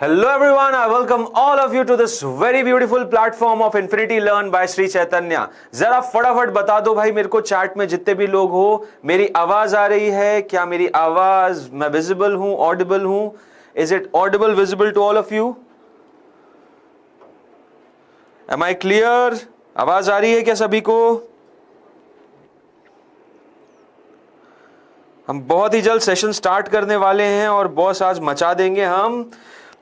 Hello everyone, I welcome all of you to this very beautiful platform of Infinity Learn by Shri Chaitanya. जरा फटाफट बता दो भाई मेरे को चैट में जितने भी लोग हो, मेरी आवाज आ रही है क्या? मेरी आवाज, मैं विजिबल हूं, ऑडिबल हूं? Is it audible, visible to all of you? Am I clear? आवाज आ रही है क्या सभी को? हम बहुत ही जल्द सेशन स्टार्ट करने वाले हैं और बॉस आज मचा देंगे। हम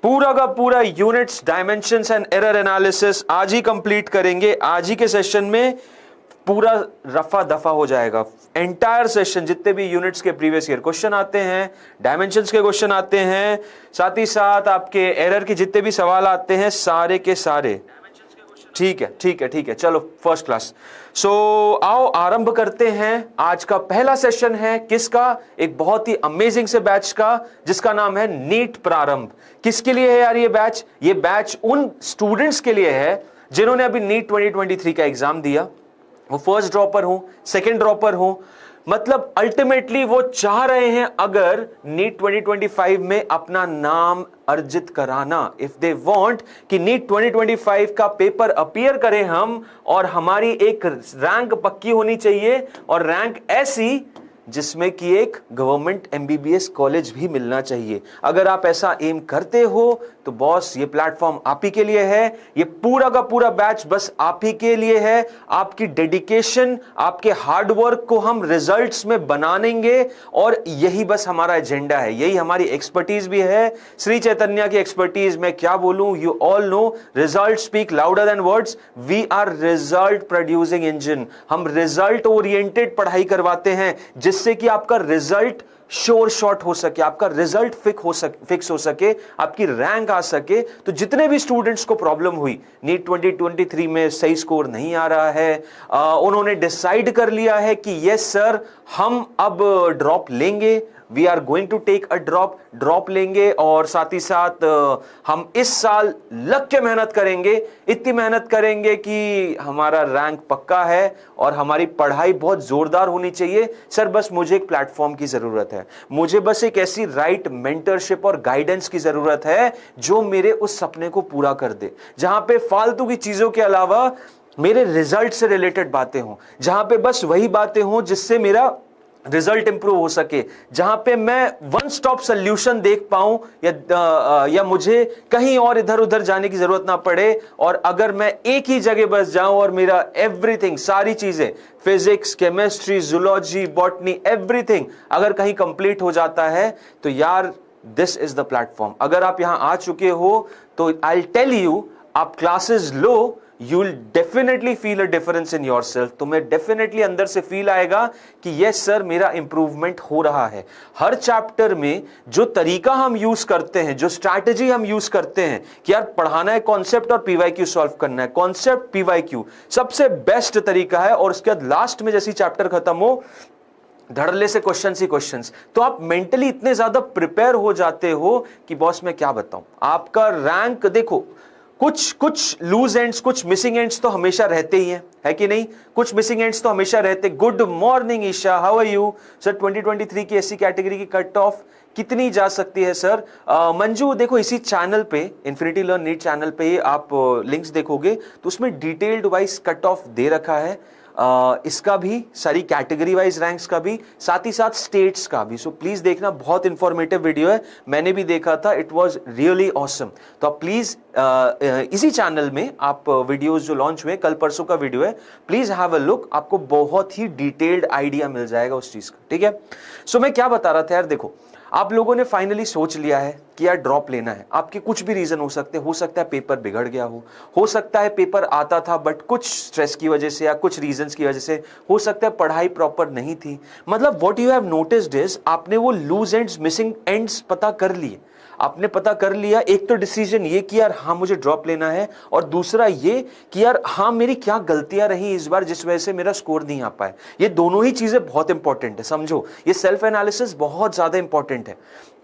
पूरा का पूरा units, dimensions and error analysis आज ही कंप्लीट करेंगे। आज ही के सेशन में पूरा रफा दफा हो जाएगा। एंटायर सेशन जितने भी यूनिट्स के प्रीवियस ईयर क्वेश्चन आते हैं, डायमेंशंस के क्वेश्चन आते हैं, साथ ही साथ आपके एरर के जितने भी सवाल आते हैं, सारे के सारे। ठीक है ठीक है ठीक है, चलो फर्स्ट क्लास। सो आओ आरंभ करते हैं। आज का पहला सेशन है किसका? एक बहुत ही अमेजिंग से बैच का, जिसका नाम है नीट प्रारंभ। किसके लिए है यार ये बैच? ये बैच उन स्टूडेंट्स के लिए है जिन्होंने अभी नीट 2023 का एग्जाम दिया। वो फर्स्ट ड्रॉपर हो, सेकेंड ड्रॉपर हो, मतलब अल्टीमेटली वो चाह रहे हैं अगर नीट 2025 में अपना नाम अर्जित कराना, इफ दे वांट कि नीट 2025 का पेपर अपीयर करें हम, और हमारी एक रैंक पक्की होनी चाहिए, और रैंक ऐसी जिसमें कि एक गवर्नमेंट एमबीबीएस कॉलेज भी मिलना चाहिए। अगर आप ऐसा एम करते हो तो बॉस ये प्लेटफॉर्म आप ही के लिए है। ये पूरा का पूरा बैच बस आप ही के लिए है। आपकी डेडिकेशन, आपके हार्डवर्क को हम रिजल्ट्स में बनाएंगे, और यही बस हमारा एजेंडा है, यही हमारी एक्सपर्टीज भी है। श्री चैतन्य की एक्सपर्टीज में क्या बोलूं, you all know, result speak louder than words. We are result producing engine. हम रिजल्ट ओरिएंटेड पढ़ाई करवाते हैं जिससे कि आपका रिजल्ट श्योर शॉट हो सके, आपका रिजल्ट फिक्स हो सके, आपकी रैंक आ सके। तो जितने भी स्टूडेंट्स को प्रॉब्लम हुई, नीट 2023 में सही स्कोर नहीं आ रहा है, उन्होंने डिसाइड कर लिया है कि यस सर हम अब ड्रॉप लेंगे, we are going to take a drop लेंगे, और साथ ही साथ हम इस साल लग के मेहनत करेंगे, इतनी मेहनत करेंगे कि हमारा रैंक पक्का है और हमारी पढ़ाई बहुत जोरदार होनी चाहिए। सर बस मुझे एक प्लेटफॉर्म की जरूरत है, मुझे बस एक ऐसी राइट मेंटरशिप और गाइडेंस की जरूरत है जो मेरे उस सपने को पूरा कर दे, जहां पे फालतू की चीजों के अलावा मेरे रिजल्ट से रिलेटेड बातें हों, जहां पे बस वही बातें हों जिससे मेरा रिजल्ट इंप्रूव हो सके, जहां पे मैं वन स्टॉप सोल्यूशन देख पाऊं, या मुझे कहीं और इधर उधर जाने की जरूरत ना पड़े, और अगर मैं एक ही जगह बस जाऊं और मेरा एवरीथिंग, सारी चीजें, physics, chemistry, zoology, botany, everything अगर कहीं कंप्लीट हो जाता है, तो यार दिस इज द प्लेटफॉर्म। अगर आप यहां आ चुके हो तो आई विल टेल यू, आप classes low, you will definitely feel a difference in yourself। तुम्हें डेफिनेटली अंदर से फील आएगा कि यस सर मेरा इंप्रूवमेंट हो रहा है। हर चैप्टर में जो तरीका हम यूज करते हैं, जो स्ट्रैटेजी हम यूज करते हैं कि यार पढ़ाना है कॉन्सेप्ट और पीवाईक्यू सॉल्व करना है, कॉन्सेप्ट पीवाईक्यू सबसे बेस्ट तरीका है। और उसके बाद लास्ट में जैसी चैप्टर खत्म हो, धड़ल्ले से क्वेश्चंस ही क्वेश्चंस, तो आप मेंटली इतने ज्यादा प्रिपेयर हो जाते हो कि बॉस मैं क्या बताऊं, आपका रैंक देखो, कुछ लूज एंड्स, कुछ मिसिंग एंड्स तो हमेशा रहते ही हैं, है कि नहीं? कुछ मिसिंग एंड्स तो हमेशा रहते। Good morning Isha, how are you? Sir 2023 की एससी कैटेगरी की कट ऑफ कितनी जा सकती है सर? मंजू देखो, इसी चैनल पे, इन्फिनिटी लर्न नीट चैनल पे आप लिंक्स देखोगे तो उसमें डिटेल्ड वाइज कट ऑफ दे रखा है, इसका भी, सारी कैटेगरी वाइज रैंक्स का भी, साथ ही साथ स्टेट्स का भी। सो प्लीज देखना, बहुत इंफॉर्मेटिव वीडियो है, मैंने भी देखा था, इट वाज रियली ऑसम। तो आप प्लीज इसी चैनल में आप वीडियोस जो लॉन्च हुए, कल परसों का वीडियो है, प्लीज हैव अ लुक, आपको बहुत ही डिटेल्ड आइडिया मिल जाएगा उस चीज का, ठीक है? सो मैं क्या बता रहा था यार, देखो आप लोगों ने फाइनली सोच लिया है कि यार ड्रॉप लेना है। आपके कुछ भी रीजन हो सकता है पेपर बिगड़ गया हो सकता है पेपर आता था बट कुछ स्ट्रेस की वजह से या कुछ रीजंस की वजह से, हो सकता है पढ़ाई प्रॉपर नहीं थी। मतलब what you have noticed is, आपने वो लूज एंड्स, मिसिंग एंड्स पता कर लिए, आपने पता कर लिया। एक तो डिसीजन ये कि यार हाँ मुझे ड्रॉप लेना है, और दूसरा ये कि यार हाँ मेरी क्या गलतियां रही इस बार जिस वजह से मेरा स्कोर नहीं आ पाए। ये दोनों ही चीजें बहुत इंपॉर्टेंट है, समझो, ये सेल्फ एनालिसिस बहुत ज्यादा इंपॉर्टेंट है।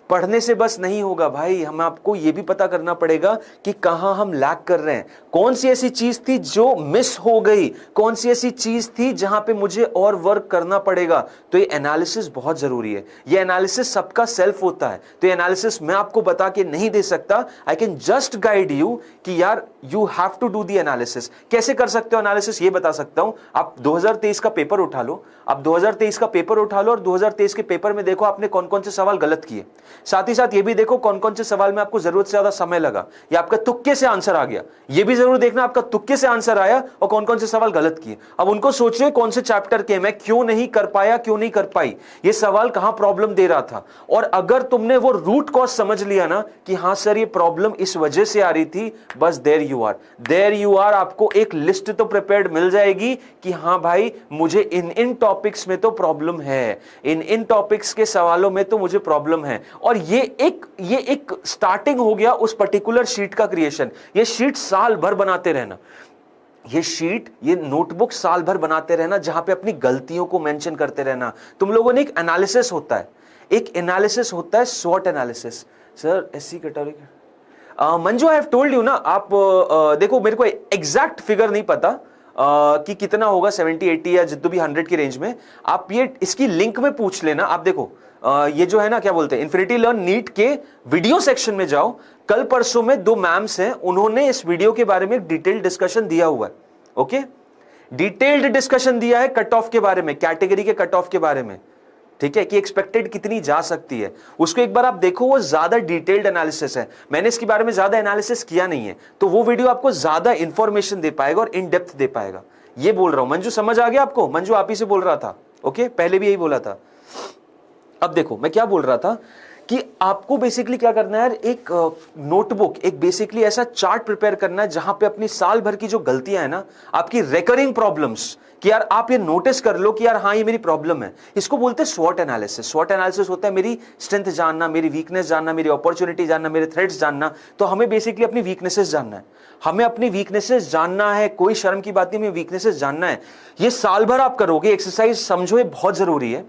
पढ़ने से बस नहीं होगा भाई, हमें आपको यह भी पता करना पड़ेगा कि कहां हम लैग कर रहे हैं, कौन सी ऐसी चीज थी जो मिस हो गई, कौन सी ऐसी चीज थी जहां पे मुझे और वर्क करना पड़ेगा। तो ये एनालिसिस बहुत जरूरी है। ये एनालिसिस सबका सेल्फ होता है, तो ये एनालिसिस मैं आपको बता के नहीं दे सकता। I can just guide you कि यार you have to do the analysis. कैसे कर सकते हो एनालिसिस, ये बता सकता हूं। आप 2023 का पेपर उठा लो, आप 2023 का पेपर उठा लो और 2023 के पेपर में देखो आपने कौन कौन से सवाल गलत किए। साथ ही साथ ये भी देखो कौन कौन से सवाल में आपको जरूरत से ज्यादा समय लगा या आपका तुक्के से आंसर आ गया। ये भी जरूर देखना आपका तुक्के से आंसर आया और कौन कौन से सवाल गलत किए। अब उनको सोचिए कौन से चैप्टर के मैं क्यों नहीं कर पाया, क्यों नहीं कर पाई, ये सवाल कहां प्रॉब्लम दे रहा था। और अगर तुमने वो रूट कॉज समझ लिया ना कि हां सर ये प्रॉब्लम इस वजह से आ रही थी, बस देयर यू आर, आपको एक लिस्ट तो प्रिपेयर्ड मिल जाएगी कि हां भाई मुझे इन टॉपिक्स में तो प्रॉब्लम है, इन टॉपिक्स के सवालों में तो मुझे प्रॉब्लम है। और ये एक स्टार्टिंग हो गया उस पर्टिकुलर शीट का क्रिएशन। ये शीट साल भर बनाते रहना, ये नोटबुक साल भर बनाते रहना, जहां पे अपनी गलतियों को मेंशन करते रहना। तुम लोगों ने एक एनालिसिस होता है, स्वॉट analysis. Sir SC category Manju, I have told you ना, आप देखो मेरे को एग्जैक्ट फिगर नहीं पता कि कितना होगा, 70 80 या जितना भी 100 की रेंज में। आप ये इसकी लिंक में पूछ लेना। आप देखो ये जो है ना, क्या बोलते हैं, इन्फिनिटी लर्न नीट के वीडियो सेक्शन में जाओ। कल परसों में 2 मैम्स हैं, उन्होंने इस वीडियो के बारे में डिटेल्ड डिस्कशन दिया हुआ है। ओके, डिटेल्ड डिस्कशन दिया है कट ऑफ के बारे में, कैटेगरी के कट ऑफ के बारे में, ठीक है, कि एक्सपेक्टेड कितनी जा सकती है। उसको एक बार आप देखो, वो ज्यादा डिटेल्ड एनालिसिस है। मैंने इसके बारे में ज्यादा एनालिसिस किया नहीं है, तो वो वीडियो आपको ज्यादा इंफॉर्मेशन दे पाएगा और इन डेप्थ दे पाएगा। ये बोल रहा हूं। मंजू समझ आ गया आपको? मंजू आप ही से बोल रहा था। ओके, पहले भी यही बोला था। अब देखो मैं क्या बोल रहा था कि आपको बेसिकली क्या करना है, एक नोटबुक, एक बेसिकली ऐसा चार्ट प्रिपेयर करना है जहां पे अपनी साल भर की जो गलतियां है ना, आपकी रिकरिंग प्रॉब्लम्स, कि यार आप ये नोटिस कर लो कि यार हाँ ये मेरी प्रॉब्लम है। इसको बोलते हैं स्वॉट एनालिसिस। स्वॉट एनालिसिस होता है मेरी स्ट्रेंथ जानना, मेरी वीकनेस जानना, मेरी अपॉर्चुनिटी जानना, मेरे थ्रेट्स जानना। तो हमें बेसिकली अपनी वीकनेसेस जानना है, हमें अपनी वीकनेसेस जानना है। कोई शर्म की बात नहीं, हमें वीकनेसेस जानना है। ये साल भर आप करोगे एक्सरसाइज, समझो ये बहुत जरूरी है।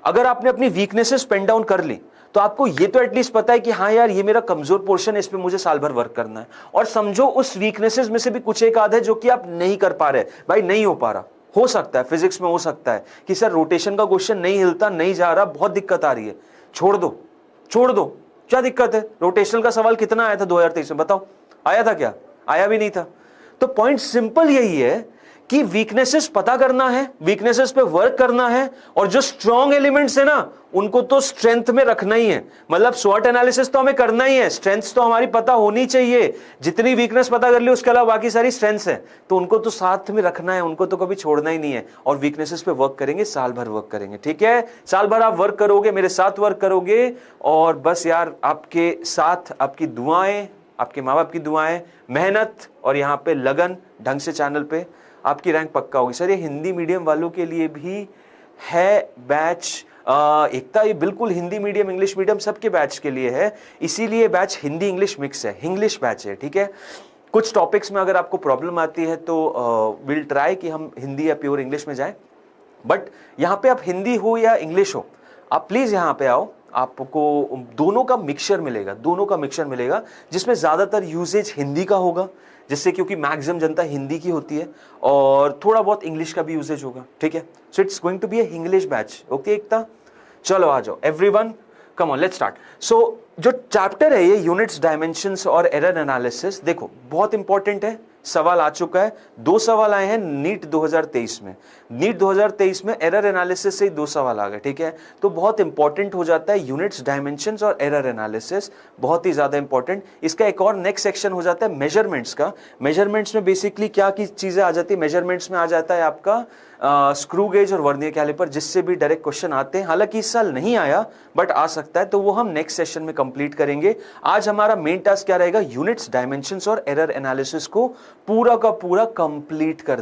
अगर आपने अपनी वीकनेसेस पेन डाउन कर ली तो आपको ये तो एटलीस्ट पता है कि हाँ यार ये मेरा कमजोर पोर्शन है, इस पे मुझे साल भर वर्क करना है। और समझो उस वीकनेसेस में से भी कुछ एक आध है जो कि आप नहीं कर पा रहे, भाई नहीं हो पा रहा। हो सकता है फिजिक्स में हो सकता है कि सर रोटेशन का क्वेश्चन नहीं हिलता, नहीं जा रहा, बहुत दिक्कत आ रही है, छोड़ दो, क्या दिक्कत है? रोटेशनल का सवाल कितना आया था 2023 में, बताओ आया था क्या? आया भी नहीं था। तो पॉइंट सिंपल यही है कि वीकनेसेस पता करना है, वीकनेसेस पे वर्क करना है, और जो स्ट्रॉन्ग एलिमेंट्स है ना उनको तो स्ट्रेंथ में रखना ही है। मतलब स्वॉट एनालिसिस तो हमें करना ही है, स्ट्रेंथ्स तो हमारी पता होनी चाहिए। जितनी वीकनेस पता कर ली उसके अलावा बाकी सारी स्ट्रेंथ्स हैं, तो उनको तो साथ में रखना है, उनको तो कभी छोड़ना ही नहीं है। और वीकनेसेस पे वर्क करेंगे, साल भर वर्क करेंगे, ठीक है? साल भर आप वर्क करोगे, मेरे साथ वर्क करोगे, और बस यार आपके साथ आपकी दुआएं, आपके माँ बाप की दुआएं, मेहनत और यहाँ पे लगन ढंग से चैनल पे, आपकी रैंक पक्का होगी। सर ये हिंदी मीडियम वालों के लिए भी है बैच एकता, ये बिल्कुल हिंदी मीडियम इंग्लिश मीडियम सबके बैच के लिए है, इसीलिए बैच हिंदी इंग्लिश मिक्स है, इंग्लिश बैच है, ठीक है? कुछ टॉपिक्स में अगर आपको प्रॉब्लम आती है तो विल ट्राई कि हम हिंदी या प्योर इंग्लिश में जाएं, बट यहाँ पे आप हिंदी हो या इंग्लिश हो, आप प्लीज यहाँ पे आओ, आपको दोनों का मिक्सचर मिलेगा, जिसमें ज्यादातर यूजेज हिंदी का होगा, जिससे क्योंकि मैक्सिमम जनता हिंदी की होती है, और थोड़ा बहुत इंग्लिश का भी यूजेज होगा, ठीक है? So it's going to be a English batch. Okay Ekta, चलो आ जाओ everyone, come on let's start. So जो चैप्टर है ये यूनिट्स, डायमेंशंस और एरर एनालिसिस, देखो बहुत इंपॉर्टेंट है। सवाल आ चुका है, 2 सवाल आए हैं नीट 2023 में। नीट 2023 में एरर एनालिसिस से ही 2 सवाल आ गए, ठीक है? तो बहुत इंपॉर्टेंट हो जाता है यूनिट्स, डायमेंशंस और एरर एनालिसिस, बहुत ही ज्यादा इंपॉर्टेंट। इसका एक और नेक्स्ट सेक्शन हो जाता है मेजरमेंट्स का। मेजरमेंट्स में बेसिकली क्या की चीजें आ जाती है? मेजरमेंट्स में आ जाता है आपका स्क्रू गेज और वर्नियर कैलिपर, जिससे भी डायरेक्ट क्वेश्चन आते हैं। हालांकि इस साल नहीं आया बट आ सकता है, तो वो हम नेक्स्ट सेशन में कंप्लीट करेंगे। आज हमारा मेन टास्क क्या रहेगा? यूनिट्स, डायमेंशंस और एरर एनालिसिस को पूरा का पूरा कंप्लीट कर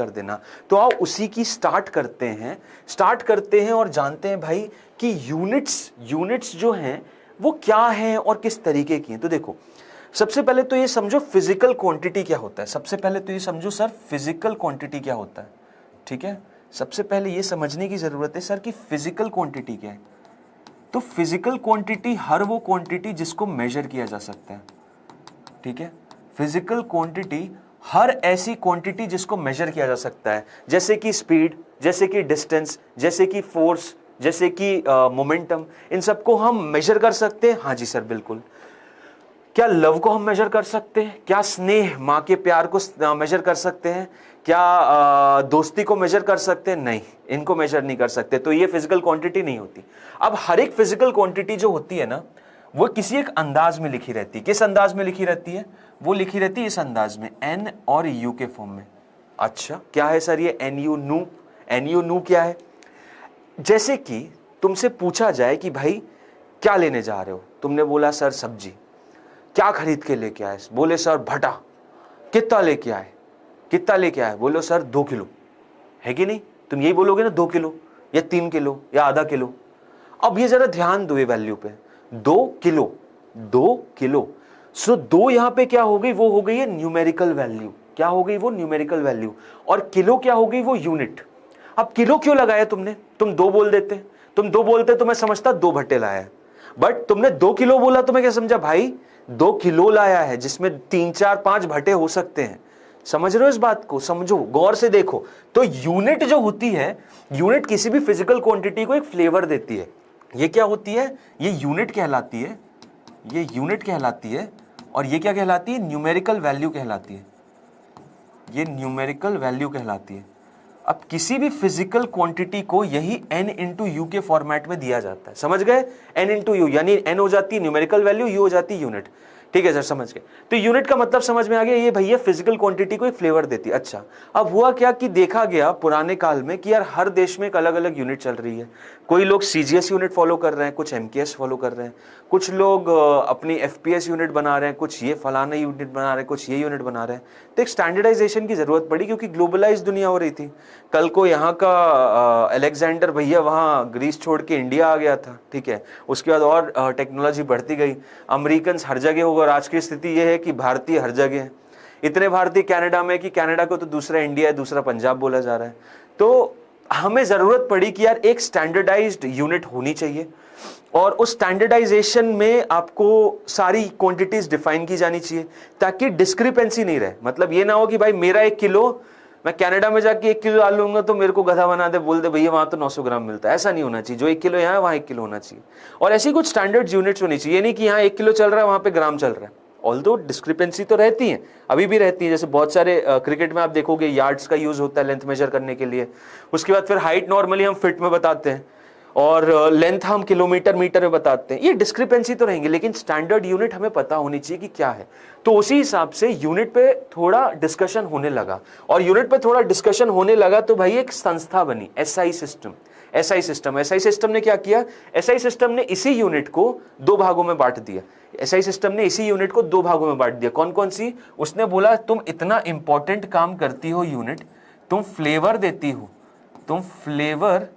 देना, तो आओ उसी की स्टार्ट करते हैं और जानते हैं भाई कि यूनिट्स जो हैं वो क्या हैं और किस तरीके की हैं। तो देखो सबसे पहले तो ये समझो फिजिकल क्वांटिटी क्या होता है। सबसे पहले तो ये समझो सर फिजिकल क्वांटिटी क्या होता है, ठीक है? सबसे पहले ये समझने की जरूरत है सर कि फिजिकल क्वांटिटी क्या है। तो फिजिकल क्वांटिटी हर वो क्वांटिटी जिसको मेजर किया जा सकता है, ठीक है। फिजिकल क्वांटिटी हर ऐसी क्वांटिटी जिसको मेजर किया जा सकता है, जैसे कि स्पीड, जैसे कि डिस्टेंस, जैसे कि फोर्स, जैसे कि मोमेंटम, इन सबको हम मेजर कर सकते हैं। हाँ जी सर बिल्कुल। क्या लव को हम मेजर कर सकते हैं? क्या स्नेह, मां के प्यार को मेजर कर सकते हैं? क्या दोस्ती को मेजर कर सकते हैं? नहीं, इनको मेजर नहीं कर सकते, तो ये फिजिकल क्वांटिटी नहीं होती। अब हर एक फिजिकल क्वांटिटी जो होती है ना, वो किसी एक अंदाज में लिखी रहती है। किस अंदाज में लिखी रहती है? वो लिखी रहती है इस अंदाज में, एन और यू के फॉर्म में। अच्छा, क्या है सर ये एन यू नू? एन यू नू क्या है? जैसे कि तुमसे पूछा जाए कि भाई क्या लेने जा रहे हो, तुमने बोला सर सब्जी। क्या खरीद के लेके आए? बोले सर भटा। कितना लेके आए? कितना लेके आए? बोलो सर 2 किलो। है कि नहीं? तुम यही बोलोगे ना, 2 किलो या 3 किलो या आधा किलो। अब ये जरा ध्यान दो ये वैल्यू पे, 2 किलो, 2 किलो। सो 2 यहां पे क्या हो गई? वो हो गई है न्यूमेरिकल वैल्यू। क्या हो गई? वो न्यूमेरिकल वैल्यू। और किलो क्या हो गई? वो यूनिट। अब किलो क्यों लगाया तुमने? तुम 2 बोल देते, तुम 2 बोलते तो मैं समझता 2 भट्टे लाया, बट तुमने 2 किलो बोला तो मैं क्या समझा? भाई 2 किलो लाया है, जिसमें 3 4 5 भट्टे हो सकते हैं। समझ रहे हो इस बात को? समझो, गौर से देखो। तो यूनिट जो होती है, यूनिट किसी भी फिजिकल क्वांटिटी को एक फ्लेवर देती है। ये क्या होती है? ये यूनिट कहलाती है, ये यूनिट कहलाती है। और ये क्या कहलाती है? न्यूमेरिकल वैल्यू कहलाती है। ये न्यूमेरिकल वैल्यू कहलाती है। अब किसी भी फिजिकल क्वांटिटी को यही n इंटू यू के फॉर्मेट में दिया जाता है। समझ गए? n इंटू यू, यानी n हो जाती है न्यूमेरिकल वैल्यू, u हो जाती है यूनिट। ठीक है सर, समझ गए। तो यूनिट का मतलब समझ में आ गया, ये भैया फिजिकल क्वांटिटी को एक फ्लेवर देती है। अच्छा, अब हुआ क्या कि देखा गया पुराने काल में कि यार हर देश में एक अलग अलग यूनिट चल रही है। कोई लोग सीजीएस यूनिट फॉलो कर रहे हैं, कुछ एमकेएस फॉलो कर रहे हैं, कुछ लोग अपनी एफपीएस यूनिट बना रहे हैं, कुछ ये फलाना यूनिट बना रहे हैं, कुछ ये यूनिट बना रहे हैं। तो एक स्टैंडर्डाइजेशन की जरूरत पड़ी, क्योंकि ग्लोबलाइज दुनिया हो रही थी। कल को यहाँ का अलेक्जेंडर भैया वहाँ ग्रीस छोड़ के इंडिया आ गया था, ठीक है। उसके बाद और टेक्नोलॉजी बढ़ती गई, अमेरिकन हर जगह होगा। और आज की स्थिति यह है कि भारतीय हर जगह है। इतने भारतीय कनाडा में कि कनाडा को तो दूसरा इंडिया है, दूसरा पंजाब बोला जा रहा है। तो हमें जरूरत पड़ी कि यार एक स्टैंडर्डाइज्ड यूनिट होनी चाहिए, और उस स्टैंडर्डाइजेशन में आपको सारी क्वांटिटीज डिफाइन की जानी चाहिए, ताकि डिस्क्रिपेंसी नहीं रहे। मतलब ये ना हो कि भाई मेरा 1 किलो, मैं कनाडा में जाके 1 किलो डाल लूंगा तो मेरे को गधा बना दे, बोल दे भैया वहां तो 900 ग्राम मिलता है। ऐसा नहीं होना चाहिए। जो 1 किलो यहाँ है वहां 1 किलो होना चाहिए। और ऐसी कुछ स्टैंडर्ड यूनिट्स होनी चाहिए, नहीं कि यहाँ 1 किलो चल रहा है वहां पे ग्राम चल रहा है। ऑल्दो डिस्क्रिपेंसी तो रहती है, अभी भी रहती है। जैसे बहुत सारे क्रिकेट में आप देखोगे यार्ड्स का यूज होता है लेंथ मेजर करने के लिए। उसके बाद फिर हाइट नॉर्मली हम फीट में बताते हैं, और लेंथ हम किलोमीटर मीटर में बताते हैं। ये डिस्क्रिपेंसी तो रहेंगे, लेकिन स्टैंडर्ड यूनिट हमें पता होनी चाहिए कि क्या है। तो उसी हिसाब से यूनिट पे थोड़ा डिस्कशन होने लगा, और यूनिट पे थोड़ा डिस्कशन होने लगा तो भाई एक संस्था बनी, एसआई सिस्टम। एसआई सिस्टम ने क्या किया? एसआई सिस्टम ने इसी यूनिट को 2 भागों में बांट दिया। एसआई सिस्टम ने इसी यूनिट को 2 भागों में बांट दिया। कौन कौन सी? उसने बोला तुम इतना इंपॉर्टेंट काम करती हो यूनिट, तुम फ्लेवर देती हो, तुम flavour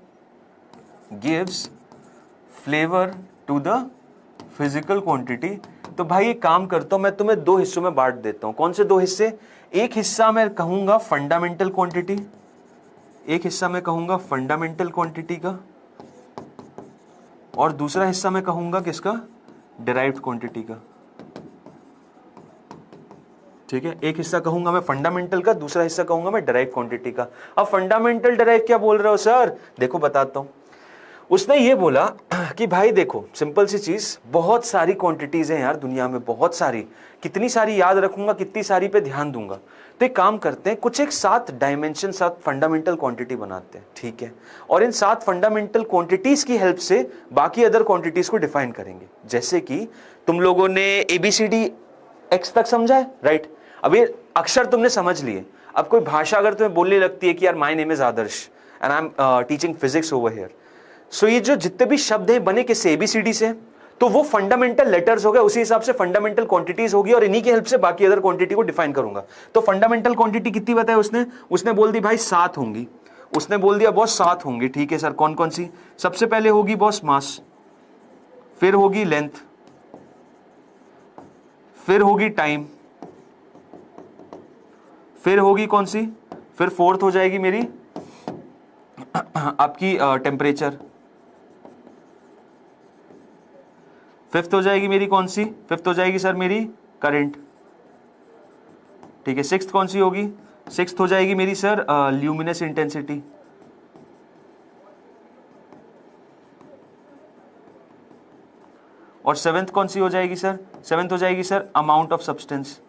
gives flavor to the physical quantity। तो भाई एक काम करता हूं, मैं तुम्हें 2 हिस्सों में बांट देता हूं। कौन से 2 हिस्से? एक हिस्सा मैं कहूंगा फंडामेंटल क्वांटिटी, एक हिस्सा मैं कहूंगा फंडामेंटल क्वांटिटी का, और दूसरा हिस्सा मैं कहूंगा किसका? डिराइव्ड क्वांटिटी का। ठीक है, एक हिस्सा कहूंगा मैं फंडामेंटल का, दूसरा हिस्सा कहूंगा मैं डिराइव्ड क्वांटिटी का। अब फंडामेंटल डिराइव क्या बोल रहे हो सर? देखो बताता हूं। उसने ये बोला कि भाई देखो, सिंपल सी चीज, बहुत सारी क्वांटिटीज हैं यार दुनिया में, बहुत सारी। कितनी सारी याद रखूंगा, कितनी सारी पे ध्यान दूंगा। तो एक काम करते हैं, कुछ एक 7 डायमेंशन, 7 फंडामेंटल क्वांटिटी बनाते हैं, ठीक है। और इन 7 फंडामेंटल क्वांटिटीज की हेल्प से बाकी अदर क्वांटिटीज को डिफाइन करेंगे। जैसे कि तुम लोगों ने ABCD X तक समझा है, राइट? अब ये अक्षर तुमने समझ लिए। अब कोई भाषा अगर तुम्हें बोलने लगती है कि यार my name is Adarsh and I am teaching physics over here, so ये जो जितने भी शब्द हैं बने किससे? ABCD से। तो वो फंडामेंटल लेटर्स हो गए, उसी हिसाब से फंडामेंटल क्वांटिटीज होगी, और इन्हीं की हेल्प से बाकी अदर क्वांटिटी को डिफाइन करूंगा। तो फंडामेंटल क्वांटिटी कितनी बताया उसने बोल दी भाई 7 होंगी। उसने बोल दिया बॉस 7 होंगी, ठीक है सर। कौन कौन सी? सबसे पहले होगी बॉस मास, फिर होगी लेंथ, फिर होगी टाइम, फिर होगी कौन सी? फिर 4th हो जाएगी मेरी आपकी टेम्परेचर, फिफ्थ हो जाएगी मेरी कौन सी, फिफ्थ हो जाएगी सर मेरी करंट, ठीक है। सिक्स्थ कौन सी होगी, सिक्स्थ हो जाएगी मेरी सर ल्यूमिनस इंटेंसिटी, और सेवेंथ कौन सी हो जाएगी सर, सेवेंथ हो जाएगी सर अमाउंट ऑफ सब्सटेंस।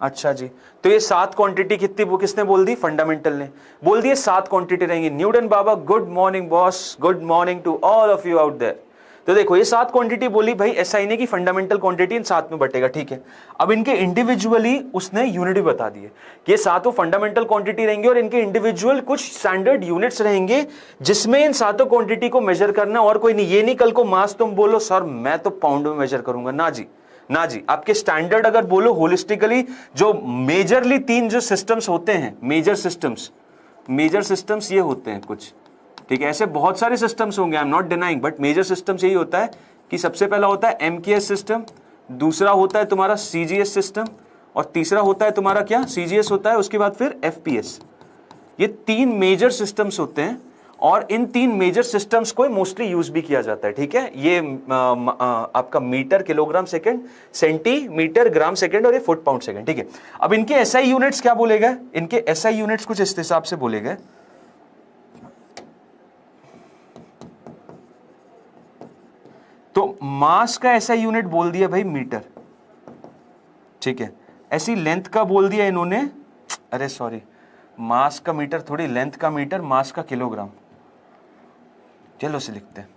अच्छा जी, तो ये 7 क्वांटिटी कितनी, वो किसने बोल दी, फंडामेंटल ने बोल दी 7 क्वांटिटी रहेंगी। न्यूटन बाबा good morning boss, good morning to all of you out there. तो देखो ये 7 क्वांटिटी बोली भाई, एसआई ने की फंडामेंटल क्वांटिटी इन 7 में बटेगा, ठीक है। अब इनके इंडिविजुअली उसने यूनिट भी बता दी है कि ये 7 फंडामेंटल क्वांटिटी रहेंगे और इनके इंडिविजुअल कुछ स्टैंडर्ड यूनिट्स रहेंगे जिसमें इन 7 क्वांटिटी को मेजर करना और कोई नहीं। ये नहीं कल को मास तुम बोलो सर मैं तो पाउंड में मेजर करूंगा, ना जी ना जी। आपके स्टैंडर्ड अगर बोलो होलिस्टिकली, जो मेजरली 3 जो सिस्टम्स होते हैं, मेजर सिस्टम्स ये होते हैं कुछ, ठीक है। ऐसे बहुत सारे सिस्टम्स होंगे, I am not denying, but major systems यही होता है कि सबसे पहला होता है एमकेएस सिस्टम, दूसरा होता है तुम्हारा सीजीएस सिस्टम, और तीसरा होता है तुम्हारा क्या, सीजीएस होता है, उसके बाद फिर एफपीएस। ये 3 मेजर सिस्टम्स होते हैं और इन 3 मेजर सिस्टम्स को मोस्टली यूज भी किया जाता है, ठीक है। ये आपका metre kilogram second, centimetre gram second और ये फुट पाउंड सेकंड, ठीक है। अब इनके एसआई यूनिट्स क्या बोले गए, इनके एसआई यूनिट्स कुछ इस हिसाब से बोले गए। तो मास का एसआई यूनिट बोल दिया भाई मीटर, ठीक है। ऐसी लेंथ का बोल दिया इन्होंने, अरे सॉरी, मास का मीटर थोड़ी, लेंथ का मीटर, मास का किलोग्राम, चलो से लिखते हैं।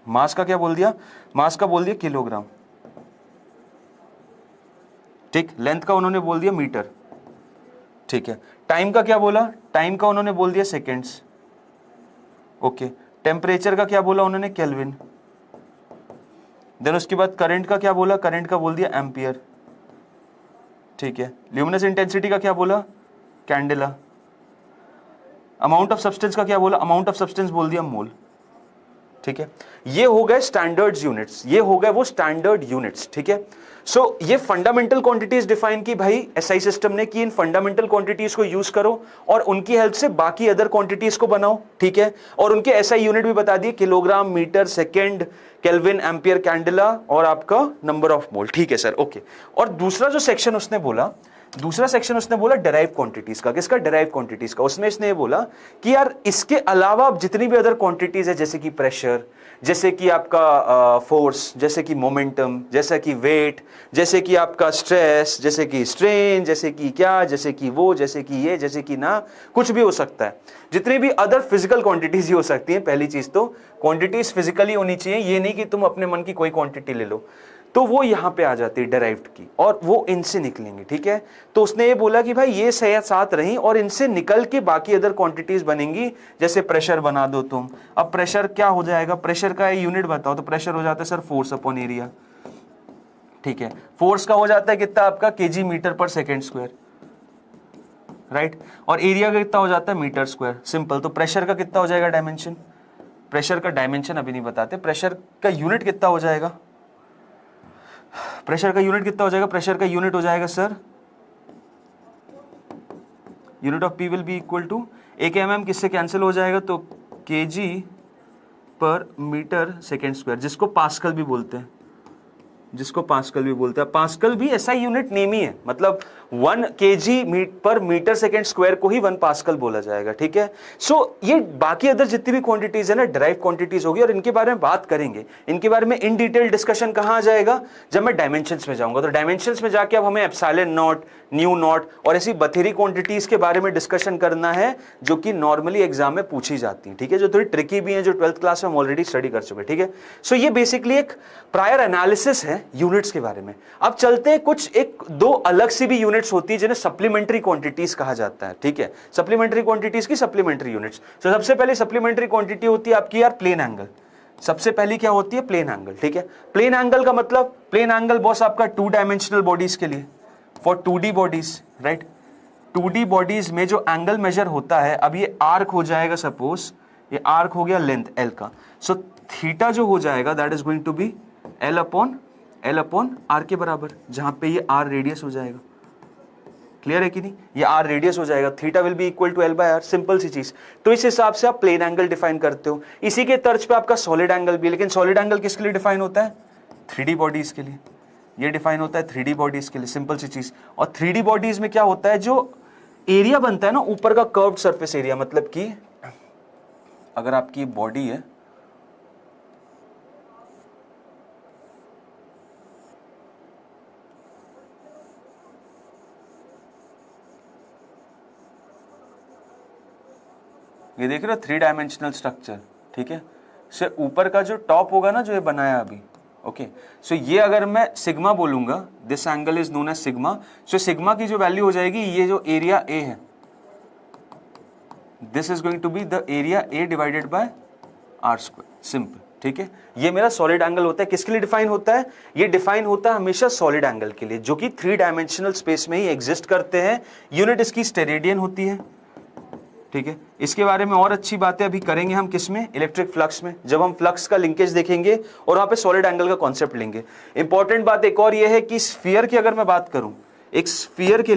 मास का क्या बोल दिया, मास का बोल दिया किलोग्राम, ठीक। लेंथ का उन्होंने बोल दिया मीटर, ठीक है। टाइम का क्या बोला, टाइम का उन्होंने बोल दिया सेकेंड्स, ओके। टेम्परेचर का क्या बोला उन्होंने, केल्विन। देन उसके बाद करंट का क्या बोला, करंट का बोल दिया एम्पियर, ठीक है। ल्यूमिनस इंटेंसिटी का क्या बोला, कैंडेला। अमाउंट ऑफ सब्सटेंस का क्या बोला, अमाउंट ऑफ सब्सटेंस बोल दिया मोल, ठीक है। ये हो गए स्टैंडर्ड यूनिट्स, ये हो गए वो स्टैंडर्ड यूनिट्स, ठीक है। सो ये फंडामेंटल क्वांटिटीज डिफाइन की भाई एसआई सिस्टम ने, कि इन फंडामेंटल क्वांटिटीज को यूज करो और उनकी हेल्प से बाकी अदर क्वांटिटीज को बनाओ, ठीक है। और उनके एसआई यूनिट भी बता दिए, kilogram, metre, second, kelvin, ampere, candela और आपका नंबर ऑफ मोल, ठीक है सर, ओके। और दूसरा जो सेक्शन उसने बोला, दूसरा सेक्शन उसने बोला डिराइव क्वांटिटीज का। किसका, डिराइव क्वांटिटीज का। उसमें इसने ये बोला कि यार इसके अलावा जितनी भी अदर क्वांटिटीज है, जैसे कि प्रेशर, जैसे कि आपका फोर्स, जैसे कि मोमेंटम, जैसे कि वेट, जैसे कि आपका स्ट्रेस, जैसे कि स्ट्रेन, जैसे कि क्या, जैसे कि वो, जैसे कि ये, जैसे कि ना, कुछ भी हो सकता है। जितनी भी अदर फिजिकल क्वांटिटीज ही हो सकती हैं। पहली चीज तो क्वांटिटीज फिजिकली होनी चाहिए, ये नहीं कि तुम अपने मन की कोई क्वांटिटी ले लो, तो वो यहां पे आ जाती है डेराइव्ड की, और वो इनसे निकलेंगे, ठीक है। तो उसने ये बोला कि भाई ये 7 रही और इनसे निकल के बाकी अदर क्वांटिटीज बनेंगी। जैसे प्रेशर बना दो तुम, अब प्रेशर क्या हो जाएगा, प्रेशर का यूनिट बताओ, तो प्रेशर हो जाता है सर फोर्स अपॉन एरिया, ठीक है। फोर्स का हो जाता है कितना आपका, केजी मीटर पर सेकेंड स्क्वायर, राइट। और एरिया का कितना हो जाता है, मीटर स्क्वायर, सिंपल। तो प्रेशर का कितना हो जाएगा डायमेंशन, प्रेशर का डायमेंशन अभी नहीं बताते, प्रेशर का यूनिट कितना हो जाएगा, प्रेशर का यूनिट कितना हो जाएगा, प्रेशर का यूनिट हो जाएगा sir, unit of P will be equal to, 1 mm किससे कैंसिल हो जाएगा, तो केजी पर मीटर सेकेंड स्क्वायर, जिसको पास्कल भी बोलते हैं, जिसको पास्कल भी बोलते हैं। पास्कल भी ऐसा यूनिट नेम ही है, मतलब 1 kg पर मीटर सेकेंड स्क्वायर को ही 1 पास्कल बोला जाएगा, ठीक है। सो ये बाकी अदर जितनी भी क्वांटिटीज है ना, ड्राइव क्वांटिटीज होगी, और इनके बारे में बात करेंगे। इनके बारे में इन डिटेल डिस्कशन कहां आ जाएगा, जब मैं डायमेंशंस में जाऊंगा। तो डायमेंशंस में जाके अब हमें एप्सिलॉन नॉट, न्यू नॉट और ऐसी बथेरी क्वांटिटीज के बारे में डिस्कशन करना है, जो कि नॉर्मली एग्जाम में पूछी जाती है, ठीक है, जो थोड़ी ट्रिकी भी है, जो 12th क्लास में हम ऑलरेडी स्टडी कर चुके हैं, ठीक है। सो ये बेसिकली एक प्रायर एनालिसिस है यूनिट्स के बारे में। अब चलते हैं कुछ 1-2 अलग सी भी यूनिट्स होती है जिन्हें सप्लीमेंट्री क्वांटिटीज कहा जाता है, ठीक है। सप्लीमेंट्री क्वांटिटीज की सप्लीमेंट्री यूनिट्स। तो सबसे पहले सप्लीमेंट्री क्वांटिटी होती है आपकी यार प्लेन एंगल। सबसे पहली क्या होती है, प्लेन एंगल, ठीक है। प्लेन एंगल का मतलब, प्लेन एंगल बॉस आपका 2 डायमेंशनल बॉडीज के लिए, for 2D bodies, right. 2D bodies में जो एंगल मेजर होता है, अब ये आर्क हो जाएगा, सपोज ये आर्क हो गया लेंथ L का, सो थीटा जो हो जाएगा that is going to be L upon R के बराबर, जहां पे ये R रेडियस हो जाएगा, क्लियर है कि नहीं? ये आर रेडियस हो जाएगा, theta will be equal to L by R, simple सी चीज। तो इस हिसाब से आप प्लेन एंगल डिफाइन करते हो। इसी के तर्ज पे आपका सॉलिड एंगल भी है, लेकिन सॉलिड एंगल किसके लिए डिफाइन होता है? 3D बॉडीज के लिए। ये डिफाइन होता है 3D बॉडीज के लिए, सिंपल सी चीज। और 3D बॉडीज में क्या होता है, जो एरिया बनता है ना ऊपर का, कर्व्ड सरफेस एरिया, मतलब कि अगर आपकी बॉडी है, ये देख रहे हो 3 डायमेंशनल स्ट्रक्चर, ठीक है। से ऊपर का जो टॉप होगा ना, जो ये बनाया अभी, ओके। सो ये अगर मैं सिग्मा बोलूंगा, this angle is known as sigma. So sigma की जो वैल्यू हो जाएगी, ये जो एरिया ए है, this is going to be the area A divided by R square, simple, ठीक है। ये मेरा सॉलिड एंगल होता है। किसके लिए डिफाइन होता है? ये डिफाइन होता है हमेशा सॉलिड एंगल के लिए, जो कि 3 डायमेंशनल स्पेस में ही एग्जिस्ट करते हैं। यूनिट इसकी स्टेरेडियन होती है, ठीक है। इसके बारे में और अच्छी बातें अभी करेंगे हम, किसमें? इलेक्ट्रिक फ्लक्स में, जब हम फ्लक्स का लिंकेज देखेंगे और वहां पे सॉलिड एंगल का कॉन्सेप्ट लेंगे। इंपॉर्टेंट बात एक और ये है कि स्फीयर की अगर मैं बात करूं, एक स्फीयर के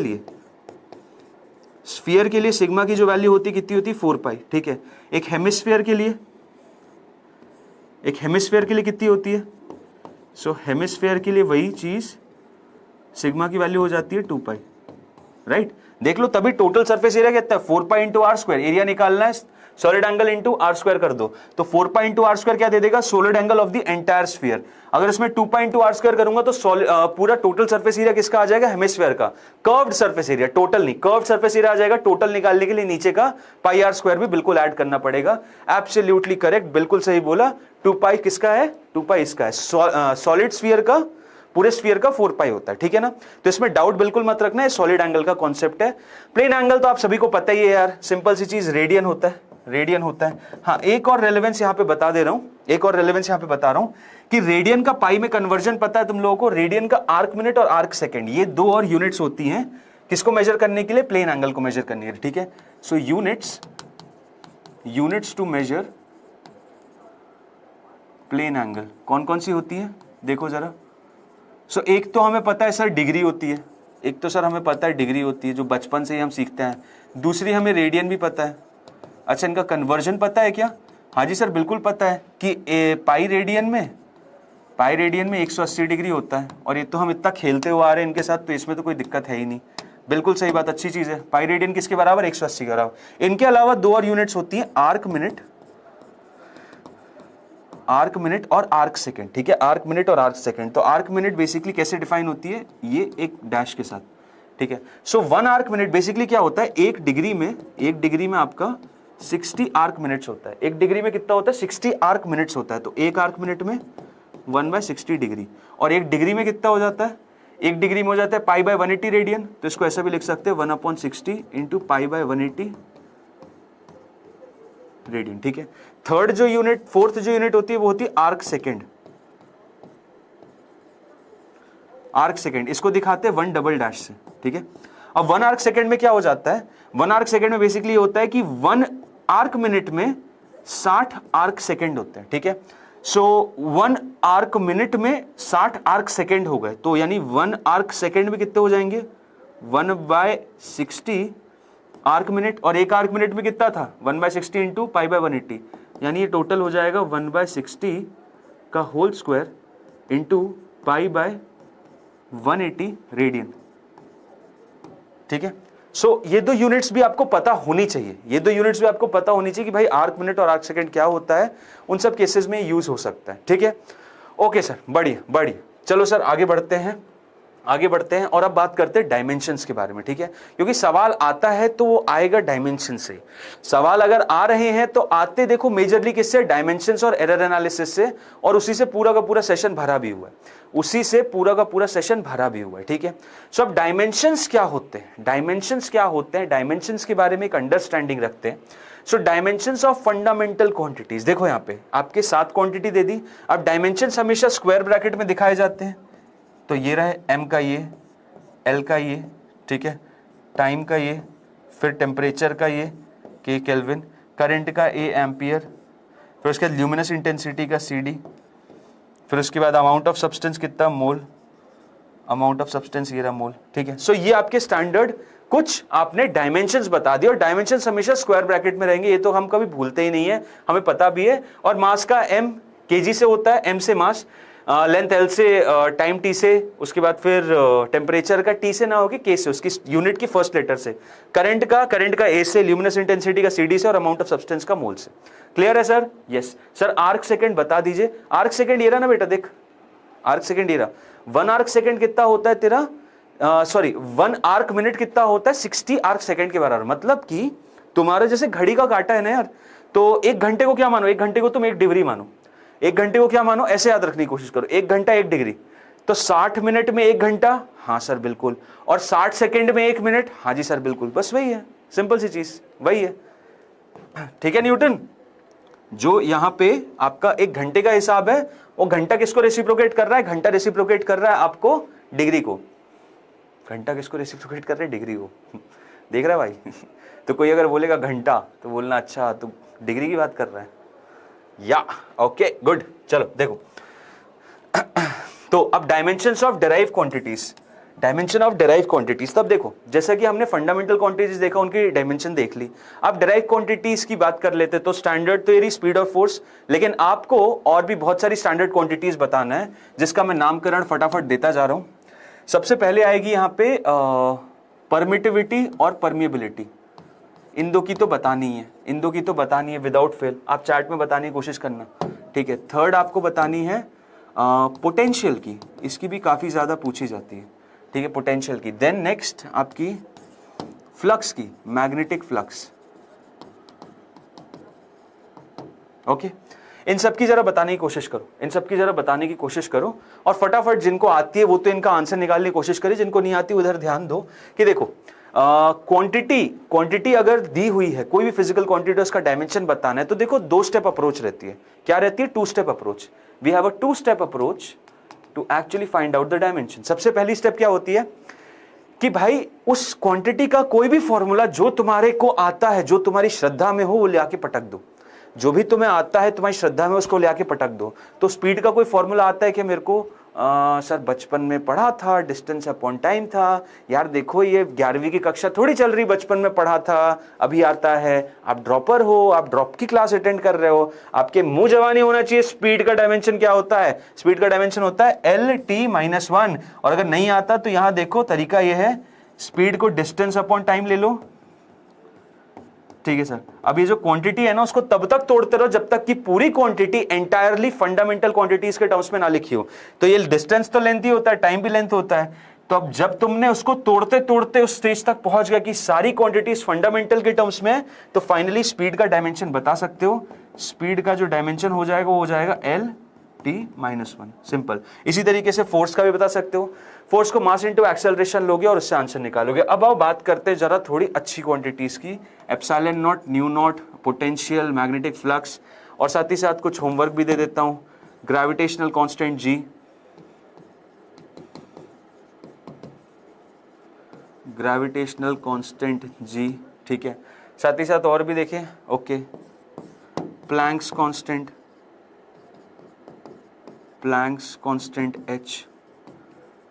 लिए सिग्मा की जो वैल्यू होती है कितनी होती है? 4 पाई, ठीक है। एक हेमिस्फीयर के लिए कितनी होती है? सो हेमिस्फीयर के लिए वही चीज, सिग्मा की वैल्यू हो जाती है 2 पाई, राइट। देख लो, तभी टोटल सरफेस एरिया कितना है? 4 pi into R square. Area निकालना है, solid angle into R square कर दो, तो 4 पाई इंटू आर स्क्वायर क्या दे देगा? Solid angle of the entire sphere. अगर इसमें 2 पाई इंटू आर स्क्वायर करूंगा तो पूरा टोटल सरफेस एरिया किसका आ जाएगा? हेमिस्फीयर का। कर्व्ड सरफेस एरिया, टोटल नहीं, कर्व्ड सरफेस एरिया आ जाएगा। टोटल निकालने के लिए नीचे का पाई आर स्क्वायर भी बिल्कुल ऐड करना पड़ेगा। एब्सोल्युटली करेक्ट, बिल्कुल सही बोला। 2 पाई किसका है? 2 पाई इसका है। सॉलिड स्फीयर का, पूरे स्फीयर का 4 पाई होता है, ठीक है ना। तो इसमें डाउट बिल्कुल मत रखना, है सॉलिड एंगल का कॉन्सेप्ट है। प्लेन एंगल तो आप सभी को पता ही है यार, सिंपल सी चीज, रेडियन होता है। हाँ, एक और रेलेवेंस यहां पे बता दे रहा हूं, कि रेडियन का पाई में कन्वर्जन पता है तुम लोगों को? रेडियन का आर्क मिनट और आर्क सेकेंड, ये 2 और यूनिट्स होती हैं किसको मेजर करने के लिए? प्लेन एंगल को मेजर करने के लिए, ठीक है। So units to measure plane angle कौन कौन सी होती है? देखो जरा। सो एक तो हमें पता है सर डिग्री होती है, जो बचपन से ही हम सीखते हैं। दूसरी हमें रेडियन भी पता है। अच्छा, इनका कन्वर्जन पता है क्या? हाँ जी सर, बिल्कुल पता है कि पाई रेडियन में 180 डिग्री होता है। और ये तो हम इतना खेलते हुए आ रहे हैं इनके साथ, तो इसमें तो कोई दिक्कत है ही नहीं। बिल्कुल सही बात, अच्छी चीज है। पाई रेडियन किसके बराबर? 180 के बराबर। इनके अलावा 2 और यूनिट्स होती हैं, आर्क मिनट और आर्क सेकंड, ठीक है। आर्क मिनट और आर्क सेकंड। तो आर्क मिनट बेसिकली कैसे डिफाइन होती है? ये एक डैश के साथ, ठीक है। सो 1 आर्क मिनट बेसिकली क्या होता है? एक डिग्री में आपका 60 आर्क मिनट्स होता है। एक डिग्री में कितना होता है? 60 आर्क मिनट्स होता है। तो एक आर्क मिनट में 1/60 डिग्री। और एक डिग्री में कितना हो जाता है? एक डिग्री में हो जाता है π/180 रेडियन। तो इसको ऐसा भी लिख सकते हैं 1/60 इंटू π/180 रेडियन, ठीक है। फोर्थ जो यूनिट होती है वो होती है आर्क सेकेंड। इसको दिखाते हैं 1 डबल डैश से, ठीक है। अब 1 आर्क सेकेंड में क्या हो जाता है? 1 आर्क सेकेंड में बेसिकली होता है कि 1 आर्क मिनट में 60 आर्क सेकेंड होते हैं, ठीक है। सो 1 आर्क मिनट में 60 आर्क सेकेंड हो गए, तो यानी 1 आर्क सेकेंड में कितने हो जाएंगे? 1/60 आर्क मिनट। और एक आर्क मिनट में कितना था? 1/60 इंटू π/180, यानी ये टोटल हो जाएगा 1/60 का होल स्क्वायर इंटू π/180 रेडियन, ठीक है। सो ये 2 यूनिट्स भी आपको पता होनी चाहिए, कि भाई आर्क मिनट और आर्क सेकंड क्या होता है। उन सब केसेस में यूज हो सकता है, ठीक है। ओके सर, बढ़िया। चलो सर आगे बढ़ते हैं और अब बात करते हैं डायमेंशंस के बारे में, ठीक है। क्योंकि सवाल आता है तो वो आएगा डायमेंशन से। सवाल अगर आ रहे हैं तो आते देखो मेजरली किससे? डायमेंशंस और एरर एनालिसिस से। और उसी से पूरा का पूरा सेशन भरा भी हुआ है, ठीक है। सो अब डायमेंशंस क्या होते हैं? डायमेंशंस के बारे में एक अंडरस्टैंडिंग रखते हैं। सो डायमेंशंस ऑफ फंडामेंटल क्वांटिटीज, देखो यहाँ पे आपके 7 क्वांटिटी दे दी। अब डायमेंशंस हमेशा स्क्वायर ब्रैकेट में दिखाए जाते हैं। तो ये रहा m का ये, l का ये, ठीक है, टाइम का ये, फिर टेम्परेचर का ये k केल्विन, करंट का a एम्पियर, फिर उसके बाद ल्यूमिनस इंटेंसिटी का CD, फिर उसके बाद अमाउंट ऑफ सब्सटेंस कितना? मोल, अमाउंट ऑफ सब्सटेंस ये रहा मोल, ठीक है। सो ये आपके स्टैंडर्ड कुछ आपने डायमेंशंस बता दिए, और डायमेंशंस हमेशा स्क्वायर ब्रैकेट में रहेंगे, ये तो हम कभी भूलते ही नहीं है, हमें पता भी है। और मास का m केजी से होता है, m से मास, लेंथ l से, टाइम t से, उसके बाद फिर टेम्परेचर का t से ना होगी k से, उसकी यूनिट की फर्स्ट लेटर से, करंट का a से, ल्यूमिनस इंटेंसिटी का cd से, और अमाउंट ऑफ सब्सटेंस का मोल से। क्लियर है sir? Yes sir. Arc second बता दीजिए। आर्क सेकंड ये रहा ना बेटा, देख आर्क सेकंड ये रहा। 1 आर्क सेकंड कितना होता है तेरा, सॉरी 1 आर्क मिनट कितना होता है, 60 आर्क सेकंड के बराबर। मतलब कि तुम्हारा जैसे घड़ी का कांटा है ना यार, तो 1 घंटे को क्या मानो, 1 घंटे को तुम 1 डिग्री मानो, 1 घंटे को क्या मानो, ऐसे याद रखने की कोशिश करो, 1 घंटा 1 डिग्री, तो 60 मिनट में 1 घंटा, हाँ सर बिल्कुल, और 60 सेकंड में 1 मिनट, हाँ जी सर बिल्कुल, बस वही है, सिंपल सी चीज वही है। ठीक है न्यूटन, जो यहां पे आपका 1 घंटे का हिसाब है, वो घंटा किसको रेसिप्रोकेट कर रहा है, घंटा रेसिप्रोकेट कर रहा है आपको डिग्री को। घंटा किसको रेसिप्रोकेट कर रहे हैं, डिग्री को। देख रहा है भाई? तो कोई अगर बोलेगा घंटा तो बोलना अच्छा तो डिग्री की बात कर रहा है, या ओके गुड। चलो देखो, तो अब dimensions of derive quantities, dimension of derive quantities. तब देखो, जैसा कि हमने फंडामेंटल क्वांटिटीज देखा, उनकी डायमेंशन देख ली, अब डेराइव क्वांटिटीज की बात कर लेते। तो स्टैंडर्ड तो ये स्पीड और फोर्स, लेकिन आपको और भी बहुत सारी स्टैंडर्ड क्वांटिटीज बताना है, जिसका मैं नामकरण फटाफट देता जा रहा हूं। सबसे पहले आएगी यहाँ पे परमिटिविटी और परमिएबिलिटी। इन दो की तो बतानी है, इन दो की तो बतानी है विदाउट फेल, आप चैट में बताने की कोशिश करना, ठीक है। थर्ड आपको बतानी है पोटेंशियल की, इसकी भी काफी ज्यादा पूछी जाती है, ठीक है, पोटेंशियल की। देन नेक्स्ट आपकी फ्लक्स की, मैग्नेटिक फ्लक्स, ओके। इन सब की जरा बताने की कोशिश करो, इन सब की जरा बताने की कोशिश करो, और फटाफट जिनको आती है वो तो इनका आंसर निकालने की कोशिश करिए, जिनको नहीं आती उधर ध्यान दो। कि देखो क्वांटिटी अगर दी हुई है, कोई भी फिजिकल क्वांटिटी, उसका डायमेंशन बताना है, तो देखो 2 स्टेप अप्रोच रहती है। क्या रहती है? 2 step approach. We have a 2 step approach to actually find out the dimension. सबसे पहली स्टेप क्या होती है कि भाई उस क्वांटिटी का कोई भी फॉर्मूला जो तुम्हारे को आता है, जो तुम्हारी श्रद्धा में हो, वो ले आके पटक दो। जो भी तुम्हें आता है तुम्हारी श्रद्धा में, उसको ले आके पटक दो। तो स्पीड का कोई फॉर्मूला आता है कि मेरे को सर बचपन में पढ़ा था, डिस्टेंस अपॉन टाइम था। यार देखो ये 11वीं की कक्षा थोड़ी चल रही, बचपन में पढ़ा था, अभी आता है। आप ड्रॉपर हो, आप ड्रॉप की क्लास अटेंड कर रहे हो, आपके मुंह जवानी होना चाहिए। स्पीड का डायमेंशन क्या होता है? स्पीड का डायमेंशन होता है LT-1। और अगर नहीं आता तो यहां देखो तरीका यह है, स्पीड को डिस्टेंस अपॉन टाइम ले लो, ठीक है सर। अब ये जो क्वांटिटी है ना, उसको तब तक तोड़ते रहो जब तक कि पूरी क्वांटिटी एंटायरली फंडामेंटल क्वांटिटीज के टर्म्स में ना लिखी हो। तो ये डिस्टेंस तो लेंथ ही होता है, टाइम भी लेंथ होता है। तो अब जब तुमने उसको तोड़ते तोड़ते उस स्टेज तक पहुंच गया कि सारी क्वांटिटीज फंडामेंटल के टर्म्स में है, तो फाइनली स्पीड का डायमेंशन बता सकते हो। स्पीड का जो डायमेंशन हो जाएगा वो हो जाएगा LT-1। सिंपल। इसी तरीके से फोर्स का भी बता सकते हो। फोर्स को मास इनटू एक्सेलरेशन लोगे और उससे आंसर निकालोगे। अब आओ बात करते हैं जरा थोड़ी अच्छी क्वांटिटीज की, epsilon not, new not, potential, magnetic flux, और साथ ही साथ कुछ होमवर्क भी दे देता हूं। Gravitational constant G, gravitational constant G, ठीक है। साथ ही साथ और भी देखें, okay, Planck's constant, Planck's constant H।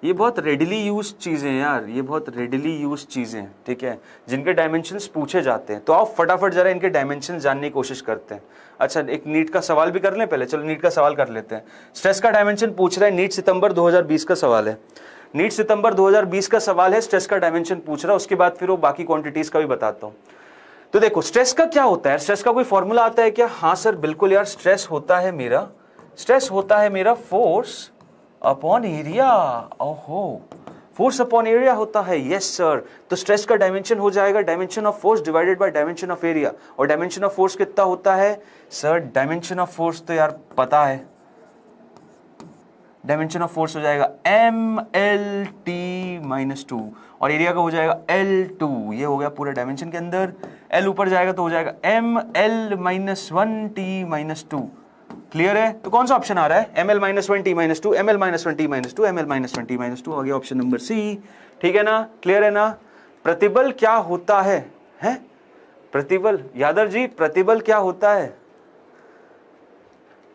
ये बहुत रेडिली यूज चीजें हैं यार, ये बहुत रेडिली यूज चीजें हैं, ठीक है, जिनके डायमेंशंस पूछे जाते हैं। तो आप फटाफट जरा इनके डायमेंशंस जानने की कोशिश करते हैं। अच्छा, एक नीट का सवाल भी कर लें पहले, चलो नीट का सवाल कर लेते हैं। स्ट्रेस का डायमेंशन पूछ रहा है, नीट सितंबर 2020 का सवाल है, नीट सितंबर 2020 का सवाल है, स्ट्रेस का डायमेंशन पूछ रहा है। उसके बाद फिर वो बाकी क्वांटिटीज का भी बताता हूँ। तो देखो स्ट्रेस का क्या होता है, स्ट्रेस का कोई फॉर्मूला आता है क्या? हाँ सर बिल्कुल यार, स्ट्रेस होता है मेरा फोर्स अपॉन एरिया। ओहो, फोर्स अपॉन एरिया होता है, यस सर। तो स्ट्रेस का डायमेंशन हो जाएगा dimension of force divided by dimension of area. और डायमेंशन ऑफ फोर्स कितना होता है सर? डायमेंशन ऑफ फोर्स तो यार पता है, डायमेंशन ऑफ फोर्स हो जाएगा MLT-2 और एरिया का हो जाएगा L2। ये हो गया पूरा डायमेंशन के अंदर। L ऊपर जाएगा तो हो जाएगा ML-1T-2। क्लियर है? तो कौन सा ऑप्शन आ रहा है? ML-1T-2, ML-1T-2, ML-1T-2 आ गया ऑप्शन नंबर सी। ठीक है ना? क्लियर है ना? प्रतिबल क्या होता है? हैं? प्रतिबल, यादव जी प्रतिबल क्या होता है?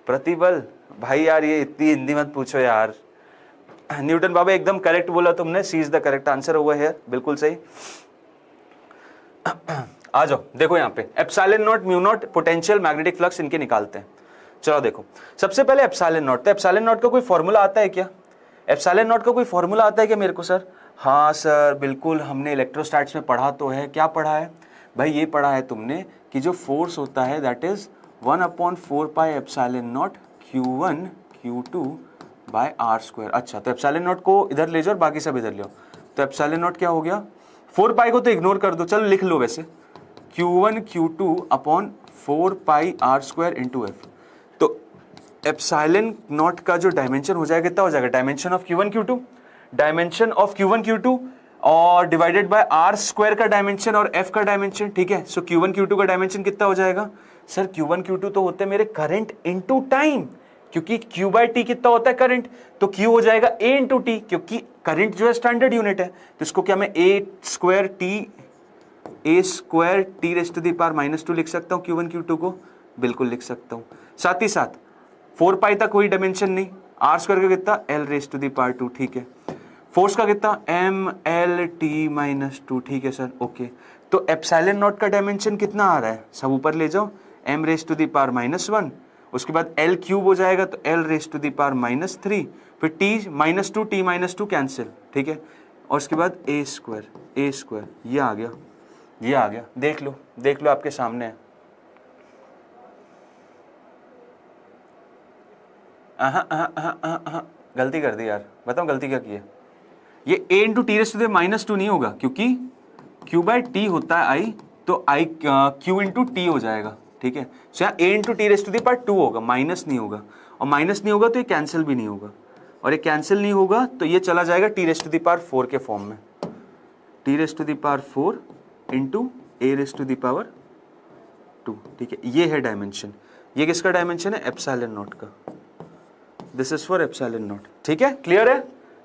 प्रतिबल भाई यार ये इतनी हिंदी मत पूछो यार, न्यूटन बाबा एकदम करेक्ट बोला तुमने, C is the correct answer over here, बिल्कुल सही। आ जाओ देखो यहाँ पे epsilon naught mu naught potential magnetic flux इनके निकालते हैं। चलो देखो सबसे पहले एप्सिलॉन नॉट, तो एप्सिलॉन नॉट का कोई फॉर्मूला आता है क्या? एप्सिलॉन नॉट का कोई फॉर्मूला आता है क्या मेरे को सर? हाँ सर बिल्कुल, हमने इलेक्ट्रोस्टैट्स में पढ़ा तो है। क्या पढ़ा है भाई? ये पढ़ा है तुमने कि जो फोर्स होता है that is 1/4 pi epsilon naught Q1 Q2 by r²। अच्छा तो एप्सिलॉन नॉट को इधर ले जाओ और बाकी सब इधर ले आओ, तो एप्सिलॉन नॉट क्या हो गया? 4 पाई को तो इग्नोर कर दो, चलो लिख लो वैसे, Q1 Q2 अपॉन 4 पाई r² इंटू एफ। तो एप्सिलॉन नॉट का जो डायमेंशन हो जाएगा कितना हो जाएगा? Dimension of Q1 Q2, dimension of Q1 Q2 और डिवाइडेड बाय r² का डायमेंशन और f का डायमेंशन, ठीक है। सो Q1 Q2 का डायमेंशन कितना हो जाएगा सर? Q1 Q2 तो होते हैं मेरे करंट इनटू टाइम, क्योंकि Q बाय टी कितना होता है करंट, तो Q हो जाएगा A इंटू टी, क्योंकि करंट जो है स्टैंडर्ड यूनिट है, तो इसको क्या मैं A² T raise to the power -2 लिख सकता हूँ Q1 Q2 को? बिल्कुल लिख सकता हूँ। साथ ही साथ 4 पाई तक कोई डायमेंशन नहीं, r² का कितना? L raise to the power 2, ठीक है। फोर्स का कितना? mLt-2, ठीक है सर, ओके। तो एप्सिलॉन नॉट का डायमेंशन कितना आ रहा है? सब ऊपर ले जाओ, m raise to the power -1, उसके बाद L क्यूब हो जाएगा तो L raise to the power -3, फिर t-2 कैंसिल, ठीक है, और उसके बाद a², ये आ गया, ये आ गया, देख लो आपके सामने है। गलती कर दी यार, बताओ गलती क्या की है? ये a into T raise to the -2 नहीं होगा, क्योंकि q बाय टी होता है i, तो i q इंटू टी हो जाएगा, ठीक है। सो यहाँ a into T raise to the power 2 होगा, माइनस नहीं होगा, और माइनस नहीं होगा तो ये कैंसिल भी नहीं होगा, और ये कैंसिल नहीं होगा तो ये चला जाएगा T raise to the power 4 के फॉर्म में, T raise to the power 4 into a raise to the power 2, ठीक है। ये है डायमेंशन, ये किसका डायमेंशन है? एप्सिलॉन नॉट का। This is for epsilon not, ठीक है। क्लियर है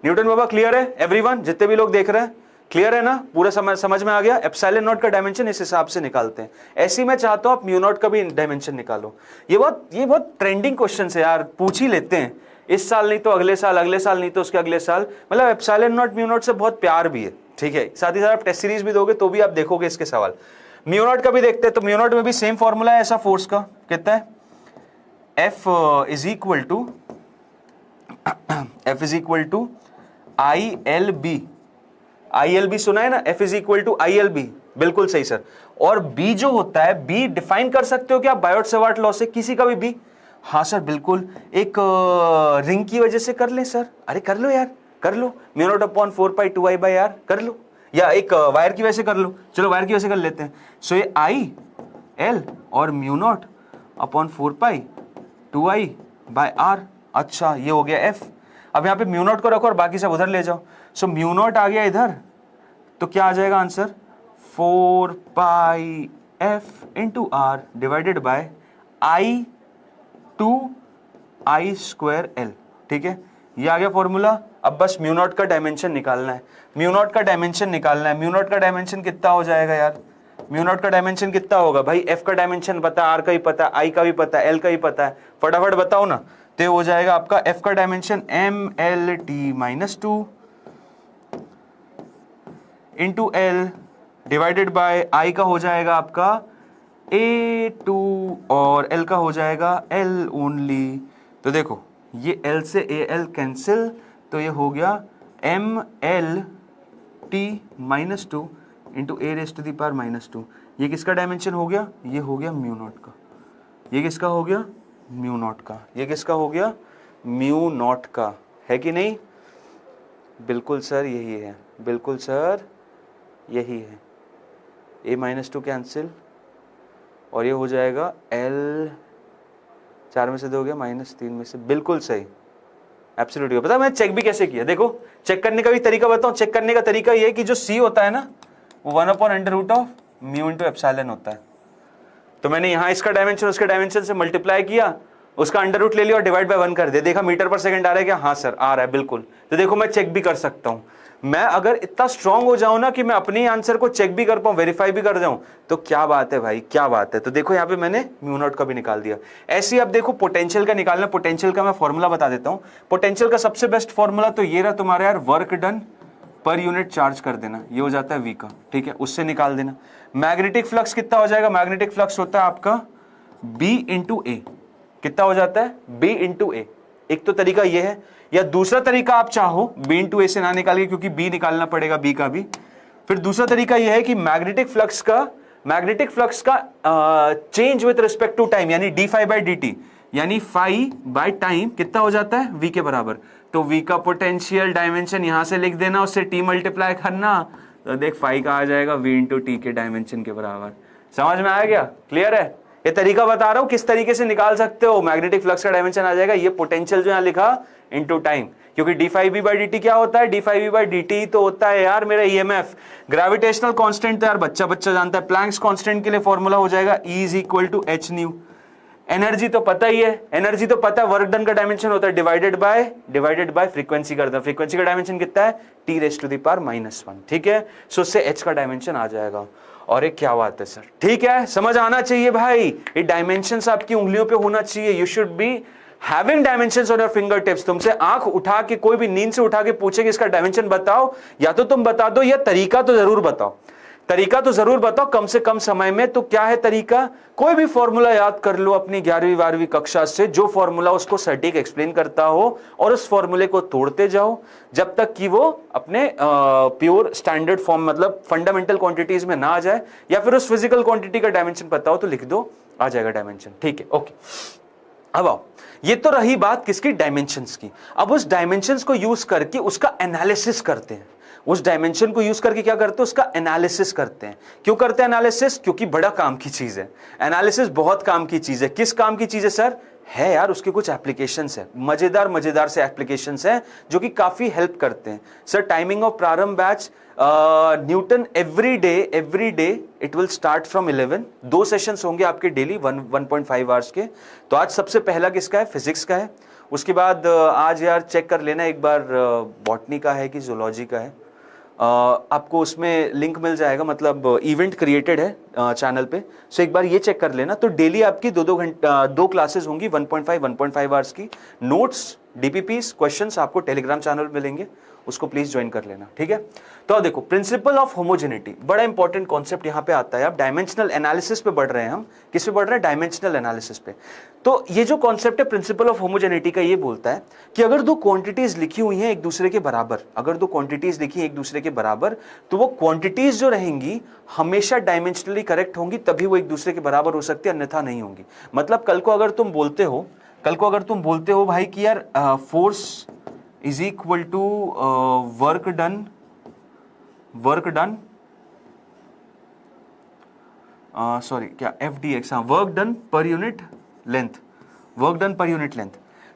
न्यूटन बाबा? क्लियर है एवरीवन? जितने भी लोग देख रहे हैं क्लियर है ना? पूरा समझ में आ गया? एप्सिलॉन नॉट का डायमेंशन इस हिसाब से निकालते हैं। ऐसे ही मैं चाहता हूं आप म्यू नॉट का भी डायमेंशन निकालो। ये बहुत ट्रेंडिंग क्वेश्चन है यार, पूछ ही लेते हैं, इस साल नहीं तो अगले साल, अगले साल नहीं तो उसके अगले साल। मतलब एप्सिलॉन नॉट म्यू नॉट से बहुत प्यार भी है, ठीक है। साथ ही साथ आप टेस्ट सीरीज भी दोगे तो भी आप देखोगे इसके सवाल। म्यू नॉट का भी देखते हैं, तो म्यू नॉट में भी सेम फॉर्मूला है ऐसा फोर्स का, कितना है? F is equal to ILB। ILB सुना है ना? F is equal to ILB, बिल्कुल सही सर। और B जो होता है, B डिफाइन कर सकते हो क्या बायोट सेवार्ट लॉ से? किसी का भी B? हाँ सर बिल्कुल, एक रिंग की वजह से कर ले सर। अरे कर लो यार, कर लो, म्यू नॉट अपॉन 4 पाई 2i बाय r कर लो, या एक वायर की वजह से कर लो। चलो वायर की वजह से कर लेते हैं। सो ये IL और म्यू नॉट अपॉन 4 पाई 2i बाय r। अच्छा ये हो गया F। अब यहाँ पे म्यू नॉट को रखो और बाकी सब उधर ले जाओ। सो म्यू नॉट आ गया इधर, तो क्या आ जाएगा answer? 4 pi F into r divided by I/2i²L, ठीक है। ये आ गया फॉर्मूला। अब बस म्यू नॉट का डायमेंशन निकालना है, म्यू नॉट का डायमेंशन निकालना है। म्यू नॉट का डायमेंशन कितना हो जाएगा यार? म्यू नॉट का डायमेंशन कितना होगा भाई? F का डायमेंशन पता है, R का भी पता है, I का भी पता है, L का भी पता है, फटाफट बताओ ना। तो हो जाएगा आपका F का dimension mLt-2 into L divided by I का हो जाएगा आपका A2 और L का हो जाएगा L ओनली। तो देखो ये L से AL कैंसिल, तो ये हो गया mLt-2 into A raise to the power -2। ये किसका डायमेंशन हो गया? ये हो गया म्यू नॉट का। ये किसका हो गया? म्यू नॉट का। ये किसका हो गया? म्यू नॉट का, है कि नहीं? बिल्कुल सर यही है, बिल्कुल सर यही है। A-2 कैंसिल, और ये हो जाएगा L 4 में से 2 हो गया, -3 में से, बिल्कुल सही, एब्सोल्युटली। पता है मैं चेक भी कैसे किया? देखो चेक करने का भी तरीका बताऊं। चेक करने का तरीका ये है कि जो C होता है ना, वो 1/√μ इंटू एप्सिलॉन होता है। तो मैंने यहाँ इसका डायमेंशन उसके डायमेंशन से मल्टीप्लाई किया, उसका अंडर रूट ले लिया और डिवाइड बाय 1 कर दिया। देखा मीटर पर सेकंड आ रहा है क्या? हाँ सर आ रहा है, बिल्कुल। तो देखो मैं चेक भी कर सकता हूँ। मैं अगर इतना स्ट्रांग हो जाऊं ना कि मैं अपने आंसर को चेक भी कर पाऊं, वेरीफाई भी कर जाऊं, तो क्या बात है भाई, क्या बात है। तो देखो यहां पे मैंने म्यू नॉट का भी निकाल दिया। ऐसे ही अब देखो पोटेंशियल का निकालना, पोटेंशियल का मैं फॉर्मूला बता देता हूं। पोटेंशियल का सबसे बेस्ट फॉर्मूला तो ये रहा तुम्हारा यार, वर्क डन पर यूनिट चार्ज कर देना, ये हो जाता है वी का, ठीक है, उससे निकाल देना। मैग्नेटिक फ्लक्स कितना हो जाएगा, मैग्नेटिक फ्लक्स होता है आपका बी इंटू ए, कितना हो जाता है, बी इंटू ए। एक तो तरीका ये है, या दूसरा तरीका आप चाहो बी इंटू ए से ना निकालिए क्योंकि बी निकालना पड़ेगा बी का भी। फिर दूसरा तरीका यह है कि मैग्नेटिक फ्लक्स का change with respect to time, यानी D phi by D T, यानी फाई बाय टाइम कितना हो जाता है, वी के बराबर। तो वी का पोटेंशियल डायमेंशन यहां से लिख देना, उससे टी मल्टीप्लाई करना, तो देख फाई का आ जाएगा वी इंटू टी के डायमेंशन के बराबर। समझ में आ गया, क्लियर है। ये तरीका बता रहा हूं किस तरीके से निकाल सकते हो, मैग्नेटिक फ्लक्स का डायमेंशन आ जाएगा, ये पोटेंशियल जो यहां लिखा इनटू टाइम, क्योंकि D phi B by D T क्या होता है, D phi B by D T तो होता है यार मेरा ईएमएफ। ग्रेविटेशनल कांस्टेंट तो यार बच्चा बच्चा जानता है, प्लैंक्स कांस्टेंट के लिए फॉर्मूला हो जाएगा E is equal to H nu. Energy तो पता ही है, एनर्जी तो पता है, वर्क डन का डायमेंशन होता है डिवाइडेड बाय फ्रीक्वेंसी करता है, फ्रीक्वेंसी का डायमेंशन कितना है, T raise to the power -1, ठीक है। सो उससे एच का डायमेंशन आ जाएगा। और एक क्या बात है सर, ठीक है, समझ आना चाहिए भाई, ये डायमेंशंस आपकी उंगलियों पे होना चाहिए। You should be having dimensions on your finger tips. तुमसे आंख उठा के कोई भी नींद से उठा के पूछे कि इसका डायमेंशन बताओ, या तो तुम बता दो या तरीका तो जरूर बताओ, तरीका तो जरूर बताओ कम से कम समय में। तो क्या है तरीका, कोई भी फॉर्मूला याद कर लो अपनी 11वीं 12वीं कक्षा से, जो फॉर्मूला उसको सटीक एक्सप्लेन करता हो, और उस फॉर्मूले को तोड़ते जाओ जब तक कि वो अपने प्योर स्टैंडर्ड फॉर्म मतलब फंडामेंटल क्वांटिटीज में ना आ जाए, या फिर उस फिजिकल क्वांटिटी का डायमेंशन पता हो तो लिख दो, आ जाएगा डायमेंशन, ठीक है, ओके। अब आओ, ये तो रही बात किसकी, डायमेंशंस की। अब उस डायमेंशंस को यूज करके उसका एनालिसिस करते हैं, उस डायमेंशन को यूज करके क्या करते हैं, उसका एनालिसिस करते हैं। क्यों करते हैं एनालिसिस, क्योंकि बड़ा काम की चीज है, एनालिसिस बहुत काम की चीज है। किस काम की चीज है सर, है यार उसके कुछ एप्लीकेशंस है, मजेदार से एप्लीकेशंस हैं जो कि काफी हेल्प करते हैं। सर टाइमिंग ऑफ प्रारंभ batch Newton every day it will start from 11, 2 sessions होंगे आपके डेली 1.5 आवर्स के। तो आज सबसे पहला किसका है, फिजिक्स का है। उसके बाद आज यार चेक कर लेना एक बार बॉटनी का है कि जूलॉजी का है, आपको उसमें लिंक मिल जाएगा, मतलब इवेंट क्रिएटेड है चैनल पे, सो एक बार ये चेक कर लेना। तो डेली आपकी 2 क्लासेस होंगी 1.5 आवर्स की। नोट्स, डीपीपीस, क्वेश्चंस आपको टेलीग्राम चैनल मिलेंगे, उसको प्लीज ज्वाइन कर लेना, ठीक है। तो देखो प्रिंसिपल ऑफ होमोजेनिटी बड़ा इंपॉर्टेंट कॉन्सेप्ट यहां पे आता है। अब डायमेंशनल एनालिसिस पे बढ़ रहे हैं हम, किस पे बढ़ रहे हैं, डायमेंशनल एनालिसिस पे। तो ये जो कॉन्सेप्ट है प्रिंसिपल ऑफ होमोजेनिटी का, ये बोलता है कि अगर 2 क्वांटिटीज लिखी हुई हैं एक दूसरे के बराबर, अगर 2 क्वांटिटीज लिखी एक दूसरे के बराबर, तो वो क्वांटिटीज जो रहेंगी हमेशा डायमेंशनली करेक्ट होंगी, तभी वो एक दूसरे के बराबर हो सकती है, अन्यथा नहीं होंगी। मतलब कल को अगर तुम बोलते हो भाई कि यार force is equal to work done sorry क्या FDX, हाँ, वर्क डन पर यूनिट लेंथ,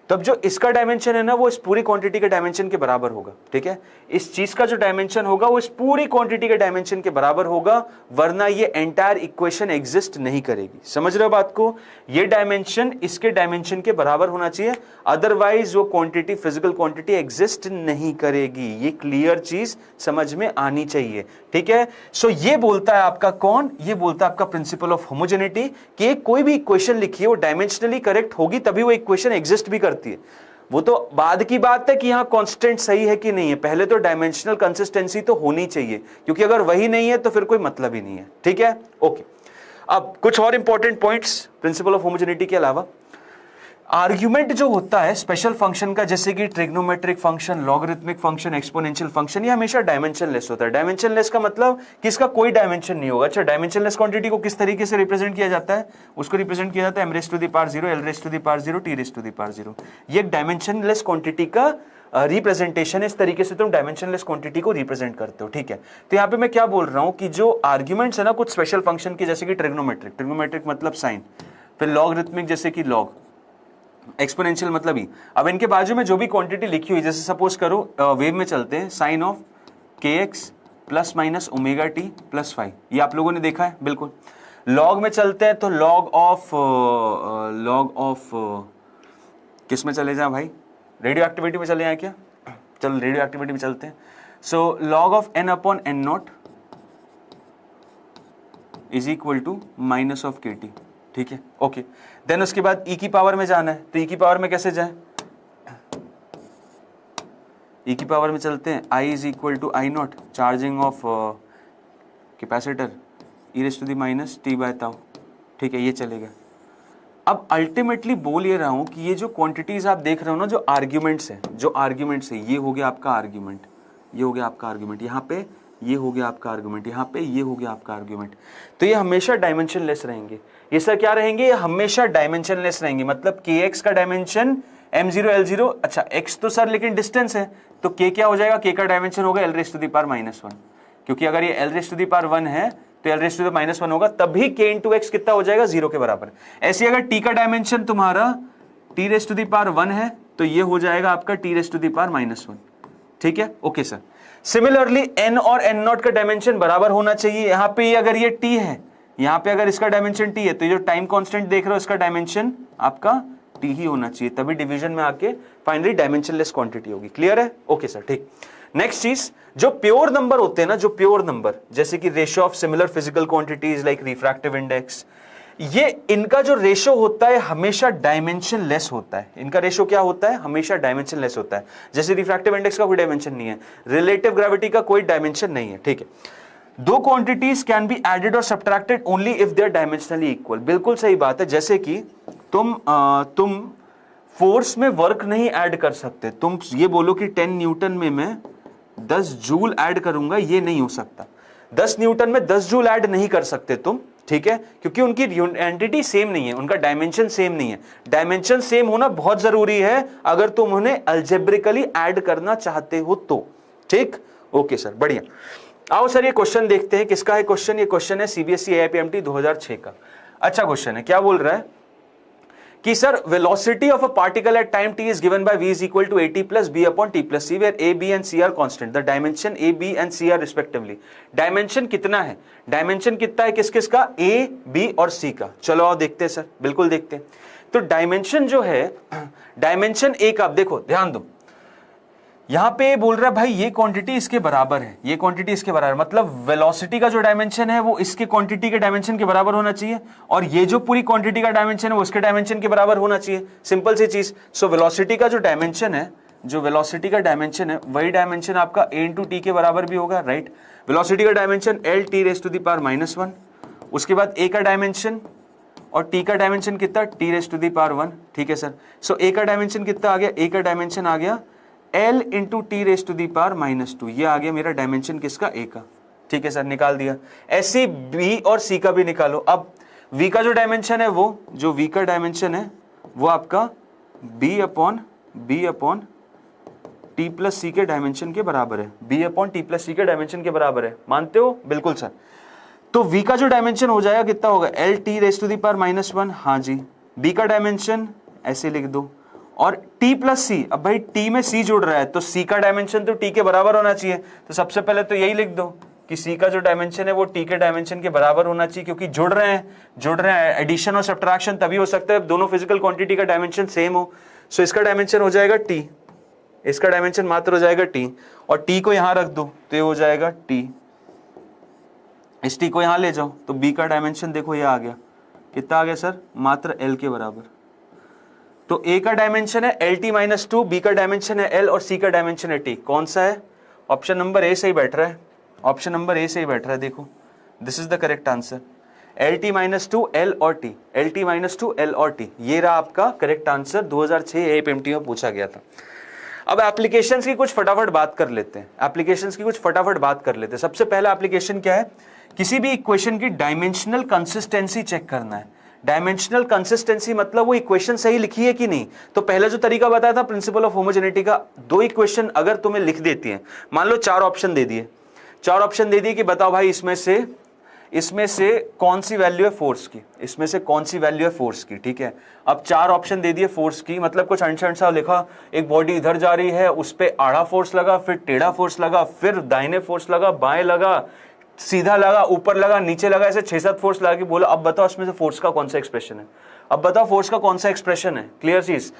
तब जो इसका डायमेंशन है ना वो इस पूरी क्वांटिटी के डायमेंशन के बराबर होगा, ठीक है। इस चीज का जो डायमेंशन होगा वो इस पूरी क्वांटिटी के डायमेंशन के बराबर होगा, वरना ये एंटायर इक्वेशन एग्जिस्ट नहीं करेगी। समझ रहे हो बात को, ये डायमेंशन इसके डायमेंशन के बराबर होना चाहिए, अदरवाइज वो क्वांटिटी फिजिकल क्वांटिटी एग्जिस्ट नहीं करेगी। ये क्लियर चीज समझ में आनी चाहिए, ठीक है। सो ये बोलता है आपका कौन, ये बोलता है आपका प्रिंसिपल ऑफ होमोजेनिटी, कि कोई भी इक्वेशन लिखी है वो डायमेंशनली करेक्ट होगी तभी वो इक्वेशन एग्जिस्ट भी करती है। वो तो बाद की बात है कि यहां कांस्टेंट सही है कि नहीं है, पहले तो डायमेंशनल कंसिस्टेंसी तो होनी चाहिए, क्योंकि अगर वही नहीं है तो फिर कोई मतलब ही नहीं है, ठीक है, ओके। अब कुछ और important points principle of homogeneity के अलावा, आर्ग्यूमेंट जो होता है स्पेशल फंक्शन का, जैसे कि trigonometric function, logarithmic function, exponential function, ये हमेशा डायमेंशनलेस होता है। डायमेंशनलेस का मतलब कि इसका कोई डायमेंशन नहीं होगा। अच्छा, डायमेंशनलेस क्वांटिटी को किस तरीके से रिप्रेजेंट किया जाता है, उसको रिप्रेजेंट किया जाता है m raise to the power 0, l raise to the power 0, t raise to the power 0। ये एक डायमेंशनलेस क्वांटिटी का रिप्रेजेंटेशन है, इस तरीके से तुम डायमेंशनलेस क्वांटिटी को रिप्रेजेंट करते हो, ठीक है। तो यहाँ पे मैं क्या बोल रहा हूँ कि जो आर्ग्यूमेंट्स है ना कुछ स्पेशल फंक्शन के, जैसे कि ट्रिग्नोमेट्रिक मतलब साइन, फिर लॉगरिथमिक जैसे कि लॉग, एक्सपोनेंशियल मतलब ही। अब इनके बाजू में जो भी क्वांटिटी लिखी हुई, जैसे सपोज करो वेव में चलते हैं, sine of kx plus minus omega T plus 5, ये आप लोगों ने देखा है बिल्कुल। लॉग में चलते हैं तो लॉग ऑफ किस में चले जाए भाई, रेडियो एक्टिविटी में चले जाए क्या, चलो रेडियो एक्टिविटी में चलते हैं। So log of n upon n naught is equal to minus of kt, ठीक है, ओके। देन उसके बाद e की पावर में जाना है, तो e की पावर में कैसे जाए, e की पावर में चलते हैं, i is equal to I naught charging of capacitor e raise to the minus t by tau, ठीक है, ये चलेगा। अब अल्टीमेटली बोल ये रहा हूं कि ये जो क्वांटिटीज आप देख रहे हो ना, जो आर्ग्यूमेंट्स है, जो आर्ग्यूमेंट्स है, ये हो गया आपका आर्ग्यूमेंट, ये हो गया आपका आर्ग्यूमेंट, यहाँ पे ये हो गया आपका आर्गुमेंट, यहाँ पे ये हो गया आपका आर्गुमेंट। तो ये हमेशा डायमेंशनलेस रहेंगे। ये सर क्या रहेंगे, ये हमेशा डायमेंशनलेस रहेंगे। मतलब kx का डायमेंशन m0 l0, अच्छा x तो सर लेकिन डिस्टेंस है, तो k क्या हो जाएगा, k का डायमेंशन होगा l raise to the power -1, क्योंकि अगर ये l raise to the power 1 है तो l रेज़ टू द -1 होगा, तभी k इंटू x कितना हो जाएगा, 0 के बराबर। ऐसे अगर t का डायमेंशन तुम्हारा t raise to the power 1 है तो ये हो जाएगा आपका t raise to the power -1, ठीक है, ओके सर। सिमिलरली n और n नॉट का डायमेंशन बराबर होना चाहिए। यहाँ पे अगर ये t है, यहाँ पे अगर इसका डायमेंशन t है, तो ये जो टाइम कांस्टेंट देख रहे हो इसका डायमेंशन आपका t ही होना चाहिए, तभी डिवीजन में आके फाइनली डायमेंशनलेस क्वांटिटी होगी। क्लियर है, ओके सर, ठीक। नेक्स्ट चीज, जो प्योर नंबर होते हैं ना, जो प्योर नंबर जैसे कि ratio of similar physical quantities like refractive index, ये इनका जो रेशो होता है हमेशा डायमेंशन लेस होता है। इनका रेशो क्या होता है, हमेशा डायमेंशन लेस होता है। जैसे रिफ्रैक्टिव इंडेक्स का कोई डायमेंशन नहीं है, रिलेटिव ग्रेविटी का कोई डायमेंशन नहीं है, ठीक है। दो क्वांटिटीज कैन बी एडेड और subtracted only if they are dimensionally equal. बिल्कुल सही बात है। जैसे कि तुम फोर्स में वर्क नहीं ऐड कर सकते। तुम ये बोलो कि 10 न्यूटन में मैं 10 जूल ऐड करूंगा, ये नहीं हो सकता। 10 न्यूटन में 10 जूल ऐड नहीं कर सकते तुम, ठीक है, क्योंकि उनकी एंटिटी सेम नहीं है, उनका डायमेंशन सेम नहीं है। डायमेंशन सेम होना बहुत जरूरी है अगर तुम उन्हें अलजेब्रिकली ऐड करना चाहते हो तो, ठीक, ओके सर, बढ़िया। आओ सर ये क्वेश्चन देखते हैं, किसका है क्वेश्चन, ये क्वेश्चन है सीबीएसई एआईपीएमटी 2006 का। अच्छा क्वेश्चन है, क्या बोल रहा है कि sir velocity of a particle at time t is given by v is equal to at plus b upon t plus c, where a b and c are constant, the dimension a b and c are respectively. Dimension कितना है, dimension कितना है किस किस का, a b और c का। चलो आओ देखते हैं सर, बिल्कुल देखते हैं। तो डायमेंशन जो है, डायमेंशन a का, आप देखो ध्यान दो, यहां पे बोल रहा है भाई ये क्वांटिटी इसके बराबर है, ये क्वांटिटी इसके बराबर, मतलब वेलोसिटी का जो डायमेंशन है वो इसके क्वांटिटी के डायमेंशन के बराबर होना चाहिए, और ये जो पूरी क्वांटिटी का डायमेंशन है वो उसके डायमेंशन के बराबर होना चाहिए। सिंपल सी चीज। सो वेलोसिटी का जो डायमेंशन है, जो वेलोसिटी का डायमेंशन है वही डायमेंशन आपका a इंटू टी के बराबर भी होगा, राइट। वेलोसिटी का dimension l t raise to the power -1, उसके बाद a का डायमेंशन और t का डायमेंशन कितना, t raise to the power 1, ठीक है सर। सो a का डायमेंशन कितना आ गया, a का डायमेंशन आ गया l into T raise to the power -2, ये आ गया मेरा डायमेंशन किसका, a का, ठीक है सर, निकाल दिया। ऐसे b और c का भी निकालो। अब v का जो डायमेंशन है, वो जो v का डायमेंशन है वो आपका b upon t plus c के डायमेंशन के बराबर है, b upon t plus c के डायमेंशन के बराबर है, मानते हो, बिल्कुल सर। तो v का जो डायमेंशन हो जाएगा कितना होगा, l t raise to the power -1, हाँ जी। b का डायमेंशन ऐसे लिख दो, और t प्लस सी, अब भाई t में c जुड़ रहा है तो c का डायमेंशन तो t के बराबर होना चाहिए। तो सबसे पहले तो यही लिख दो कि c का जो डायमेंशन है वो t के डायमेंशन के बराबर होना चाहिए, क्योंकि जुड़ रहे हैं, एडिशन और सब्ट्रैक्शन तभी हो सकता है दोनों फिजिकल क्वांटिटी का डायमेंशन सेम हो। सो इसका डायमेंशन हो जाएगा t, इसका डायमेंशन मात्र हो जाएगा t, और t को यहां रख दो तो ये हो जाएगा t, इस t को यहां ले जाओ तो b का डायमेंशन देखो ये आ गया, कितना आ गया सर, मात्र l के बराबर। तो a का डायमेंशन है LT-2, b का डायमेंशन है l और c का डायमेंशन है t। कौन सा है, ऑप्शन नंबर ए सही बैठ रहा है, ऑप्शन नंबर ए सही बैठ रहा है, देखो this is the correct answer. LT-2 l और t, LT-2 l और t, ये रहा आपका करेक्ट आंसर, 2006 एआईपीएमटी में पूछा गया था। अब एप्लीकेशंस की कुछ फटाफट बात कर लेते हैं, एप्लीकेशंस की कुछ फटाफट बात कर लेते हैं। सबसे पहला एप्लीकेशन क्या है, किसी भी इक्वेशन की डायमेंशनल कंसिस्टेंसी चेक करना है। डायमेंशनल कंसिस्टेंसी मतलब वो इक्वेशन सही लिखी है कि नहीं। तो पहला जो तरीका बताया था प्रिंसिपल ऑफ होमोजेनिटी का, दो इक्वेशन अगर तुम्हें लिख देती हैं, मान लो 4 ऑप्शन दे दिए, 4 ऑप्शन दे दिए कि बताओ भाई इसमें से कौन सी वैल्यू है फोर्स की, इसमें से कौन सी वैल्यू है फोर्स की, ठीक है। अब 4 ऑप्शन दे दिए फोर्स की, मतलब कुछ अनशन सा लिखा, एक बॉडी इधर जा रही है, उस पर आड़ा फोर्स लगा, फिर टेढ़ा फोर्स लगा, फिर दाहिने फोर्स लगा, बाएं लगा, सीधा लगा, ऊपर लगा, नीचे लगा, ऐसे 6-7 फोर्स लगा के बोला अब बताओ इसमें से फोर्स का कौन सा एक्सप्रेशन है, अब बताओ फोर्स का कौन सा एक्सप्रेशन है। क्लियर चीज।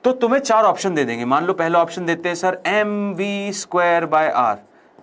तो तुम्हें 4 ऑप्शन दे देंगे। मान लो पहला ऑप्शन देते हैं सर mv² बाय r,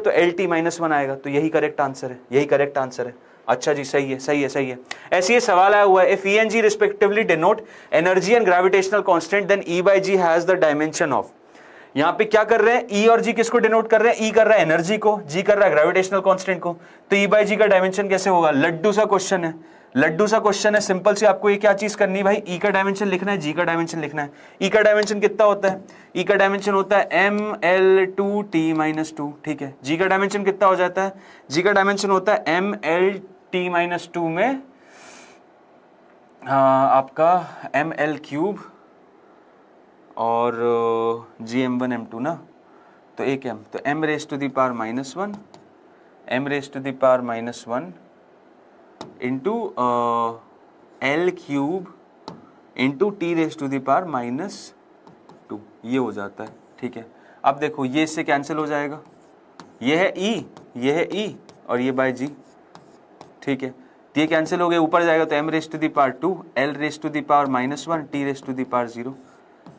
तो LT-1 आएगा, तो यही करेक्ट आंसर है, यही करेक्ट आंसर है। अच्छा जी, सही है, सही है, सही है। ऐसे ये सवाल आया हुआ है, if E and G respectively denote energy and gravitational constant then E/G has the dimension of. यहां पे क्या कर रहे हैं, E और G किसको डिनोट कर रहे हैं, E कर रहा है एनर्जी को, G कर रहा है ग्रेविटेशनल कांस्टेंट को, तो E/G का डायमेंशन कैसे होगा? लड्डू सा क्वेश्चन है, लड्डू सा क्वेश्चन है, सिंपल सी आपको ये क्या चीज करनी है भाई, E का डायमेंशन लिखना है, G का डायमेंशन लिखना है। E का डायमेंशन कितना होता है, E का डायमेंशन होता है ML2T-2, ठीक है। G का डायमेंशन कितना हो जाता है, G का डायमेंशन होता है MLT-2 में आपका ML3 और GM1M2 ना, तो एक M, तो M raised to the power -1, M raised to the power -1 into L3 into T raised to the power -2, ये हो जाता है, ठीक है। अब देखो ये इससे कैंसिल हो जाएगा, ये है E, ये है E और ये बाय G, ठीक है। ये कैंसिल हो गए, ऊपर जाएगा तो M raised to the power 2, L raised to the power -1, T raised to the power 0।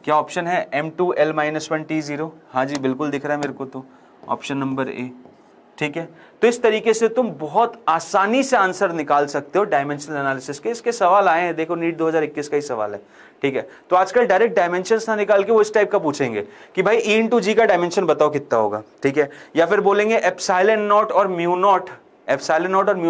क्या ऑप्शन है, M2L-1T0? हाँ जी बिल्कुल दिख रहा है मेरे को, तो ऑप्शन नंबर ए, ठीक है। तो इस तरीके से तुम बहुत आसानी से आंसर निकाल सकते हो डायमेंशनल एनालिसिस के। इसके सवाल आए हैं, देखो नीट 2021 का ही सवाल है, ठीक है। तो आजकल डायरेक्ट डायमेंशंस ना निकाल के वो इस टाइप का पूछेंगे कि भाई E इंटू G का डायमेंशन बताओ कितना होगा, ठीक है। या फिर बोलेंगे एप्सिलॉन नॉट और म्यू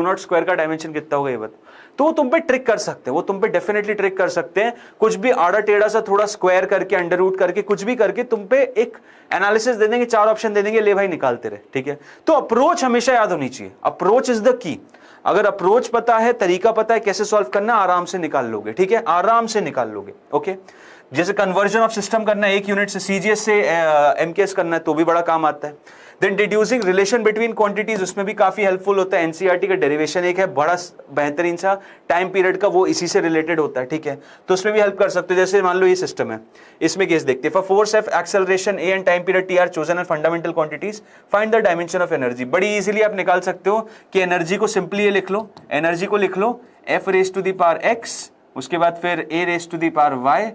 नॉट स्क्वायर का डायमेंशन कितना होगा ये बताओ। तो वो तुम पे ट्रिक कर सकते हैं, वो तुम पे डेफिनेटली ट्रिक कर सकते हैं, कुछ भी आड़ा टेढ़ा सा थोड़ा स्क्वायर करके, अंडर रूट करके, कुछ भी करके तुम पे एक एनालिसिस दे देंगे, 4 ऑप्शन दे देंगे, ले भाई निकालते रहे, ठीक है। तो अप्रोच हमेशा याद होनी चाहिए, अप्रोच इज द की। अगर अप्रोच पता है, तरीका पता है कैसे सॉल्व करना, आराम से निकाल लोगे, ठीक है, आराम से निकाल लोगे, ओके। जैसे कन्वर्जन ऑफ सिस्टम करना है, 1 यूनिट से CGS से MKS करना है, तो भी बड़ा काम आता है। देन डिड्यूसिंग रिलेशन बिटवीन क्वांटिटीज, उसमें भी काफी हेल्पफुल होता है। NCERT का डेरिवेशन एक है बड़ा बेहतरीन सा टाइम पीरियड का, वो इसी से रिलेटेड होता है, ठीक है। तो उसमें भी हेल्प कर सकते हो। जैसे मान लो ये सिस्टम है, इसमें केस देखते हैं, for force F, acceleration A and time period T are chosen and fundamental quantities, find the dimension of energy. बड़ी इजीली आप निकाल सकते हो कि एनर्जी को सिंपली ये लिख लो, एनर्जी को लिख लो F raise to the power X, उसके बाद फिर A raise to the power Y,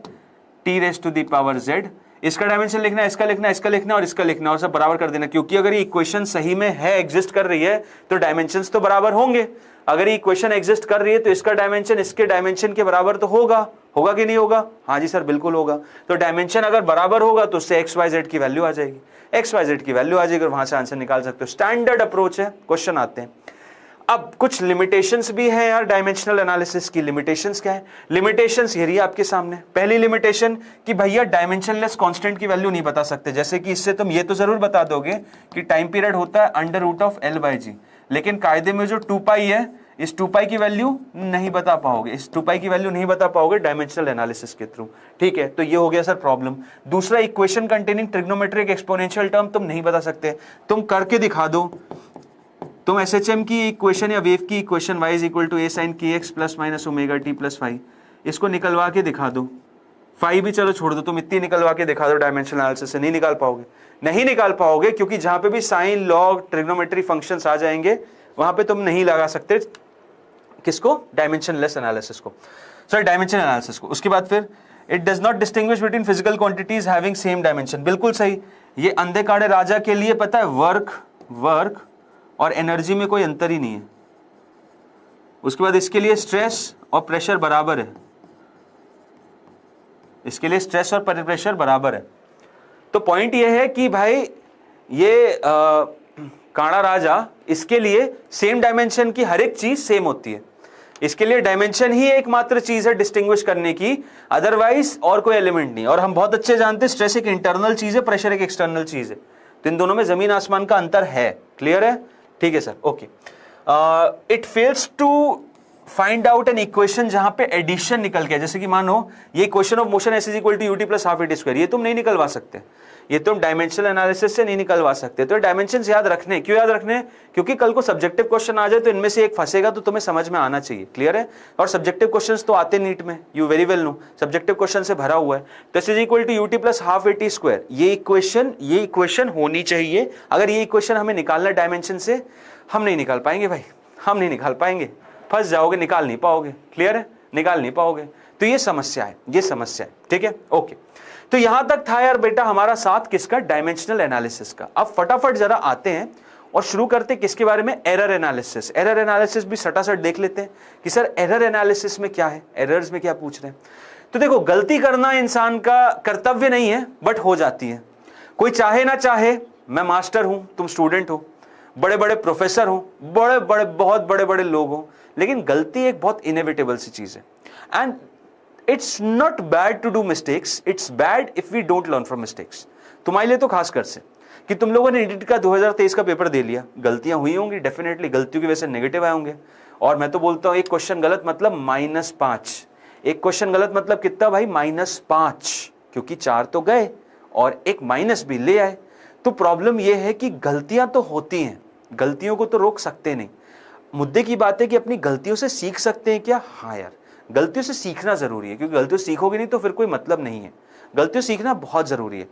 T raise to the power Z। इसका डायमेंशन लिखना है, इसका लिखना है, इसका लिखना है और इसका लिखना है, और सब बराबर कर देना, क्योंकि अगर ये इक्वेशन सही में है, एग्जिस्ट कर रही है, तो डायमेंशंस तो बराबर होंगे। अगर ये इक्वेशन एग्जिस्ट कर रही है तो इसका डायमेंशन इसके डायमेंशन के बराबर तो होगा, होगा कि नहीं होगा? हाँ जी सर बिल्कुल होगा। तो डायमेंशन अगर बराबर होगा तो उससे XYZ की वैल्यू आ जाएगी, XYZ की वैल्यू आ जाएगी और वहां से आंसर निकाल सकते हो। स्टैंडर्ड अप्रोच है। क्वेश्चन आते हैं, अब कुछ लिमिटेशंस भी हैं यार डायमेंशनल एनालिसिस की। लिमिटेशंस क्या है? लिमिटेशंस ये रही आपके सामने। पहली लिमिटेशन कि भैया डायमेंशनलेस कांस्टेंट की वैल्यू नहीं बता सकते। जैसे कि इससे तुम ये तो जरूर बता दोगे कि टाइम पीरियड होता है अंडर रूट ऑफ L/G, लेकिन कायदे में जो 2π है, इस 2π की वैल्यू नहीं बता पाओगे, इस 2π की वैल्यू नहीं बता पाओगे डायमेंशनल एनालिसिस के थ्रू, ठीक है। तो ये हो गया सर प्रॉब्लम। दूसरा, equation containing trigonometric exponential term तुम नहीं बता सकते। तुम करके दिखा दो, तुम SHM की इक्वेशन या वेव की equation y equal to a sin kx plus minus omega T plus phi, इसको निकलवा के दिखा दो। फाई भी चलो छोड़ दो, तुम इतनी निकलवा के दिखा दो डायमेंशनल एनालिसिस से, नहीं निकाल पाओगे, नहीं निकाल पाओगे, क्योंकि जहां पे भी साइन लॉग ट्रिग्नोमेट्री फंक्शंस आ जाएंगे वहां पे तुम नहीं लगा सकते किसको, डायमेंशनलेस एनालिसिस को, सॉरी डायमेंशन एनालिसिस को। उसके बाद फिर it does not distinguish between physical quantities having same dimension, बिल्कुल सही। ये अंधे काड़े राजा के लिए पता है वर्क और एनर्जी में कोई अंतर ही नहीं है। उसके बाद इसके लिए स्ट्रेस और प्रेशर बराबर है, इसके लिए स्ट्रेस और प्रेशर बराबर है। तो पॉइंट ये है कि भाई ये काड़ा राजा, इसके लिए सेम डायमेंशन की हर एक चीज सेम होती है, इसके लिए डायमेंशन ही एकमात्र चीज है डिस्टिंग्विश करने की, अदरवाइज और कोई एलिमेंट नहीं। और हम बहुत अच्छे जानते हैं स्ट्रेस एक इंटरनल चीज है, प्रेशर एक एक्सटर्नल चीज है, तो इन दोनों में जमीन आसमान का अंतर है। क्लियर है? ठीक है sir, okay. It fails to find out an equation जहां पे एडिशन निकल गया, जैसे कि मानो ये equation of motion S is equal to UT plus half T square, ये तुम नहीं निकलवा सकते, ये तुम डायमेंशनल एनालिसिस से नहीं निकलवा सकते। तो डायमेंशंस याद रखने, क्यों याद रखने? क्योंकि कल को सब्जेक्टिव क्वेश्चन आ जाए तो इनमें से एक फंसेगा तो तुम्हें समझ में आना चाहिए। क्लियर है? और सब्जेक्टिव क्वेश्चंस तो आते नीट में, you very well know, subjective question से भरा हुआ है। तो S is equal to UT plus half T square, ये इक्वेशन होनी चाहिए। अगर ये इक्वेशन हमें निकालना डायमेंशन से, हम नहीं निकाल पाएंगे भाई, हम नहीं निकाल पाएंगे, फंस जाओगे, निकाल नहीं पाओगे। क्लियर है? निकाल नहीं पाओगे। तो ये समस्या है, ये समस्या है। ठीक है, ओके। तो यहां तक था यार बेटा हमारा साथ किसका, डायमेंशनल एनालिसिस का। अब फटाफट जरा आते हैं और शुरू करते किसके बारे में, एरर एनालिसिस। एरर एनालिसिस भी सटासट देख लेते हैं कि सर एरर एनालिसिस में क्या है, एरर्स में क्या पूछ रहे हैं। तो देखो, गलती करना इंसान का कर्तव्य नहीं है, बट हो जाती है। कोई चाहे ना चाहे, मैं मास्टर हूं, तुम स्टूडेंट हो, बड़े बड़े प्रोफेसर हो, बहुत बड़े बड़े लोग हो, लेकिन गलती एक बहुत इनएविटेबल सी चीज है। And it's not bad to do mistakes, it's bad if we don't learn from mistakes. तुम्हारे लिए तो खासकर से कि तुम लोगों ने नीट का 2023 का पेपर दे लिया, गलतियां हुई होंगी, डेफिनेटली गलतियों की वजह से नेगेटिव आए होंगे। और मैं तो बोलता हूं एक क्वेश्चन गलत मतलब -5, एक क्वेश्चन गलत मतलब कितना भाई, -5, क्योंकि 4 तो गए और एक माइनस भी ले आए। तो प्रॉब्लम यह है कि गलतियां तो होती हैं, गलतियों को तो रोक सकते नहीं। मुद्दे की बात है कि अपनी गलतियों से सीख सकते हैं क्या? हाँ यार, गलतियों से सीखना जरूरी है, क्योंकि गलतियों से सीखोगे नहीं तो फिर कोई मतलब नहीं है। गलतियों से सीखना बहुत जरूरी है।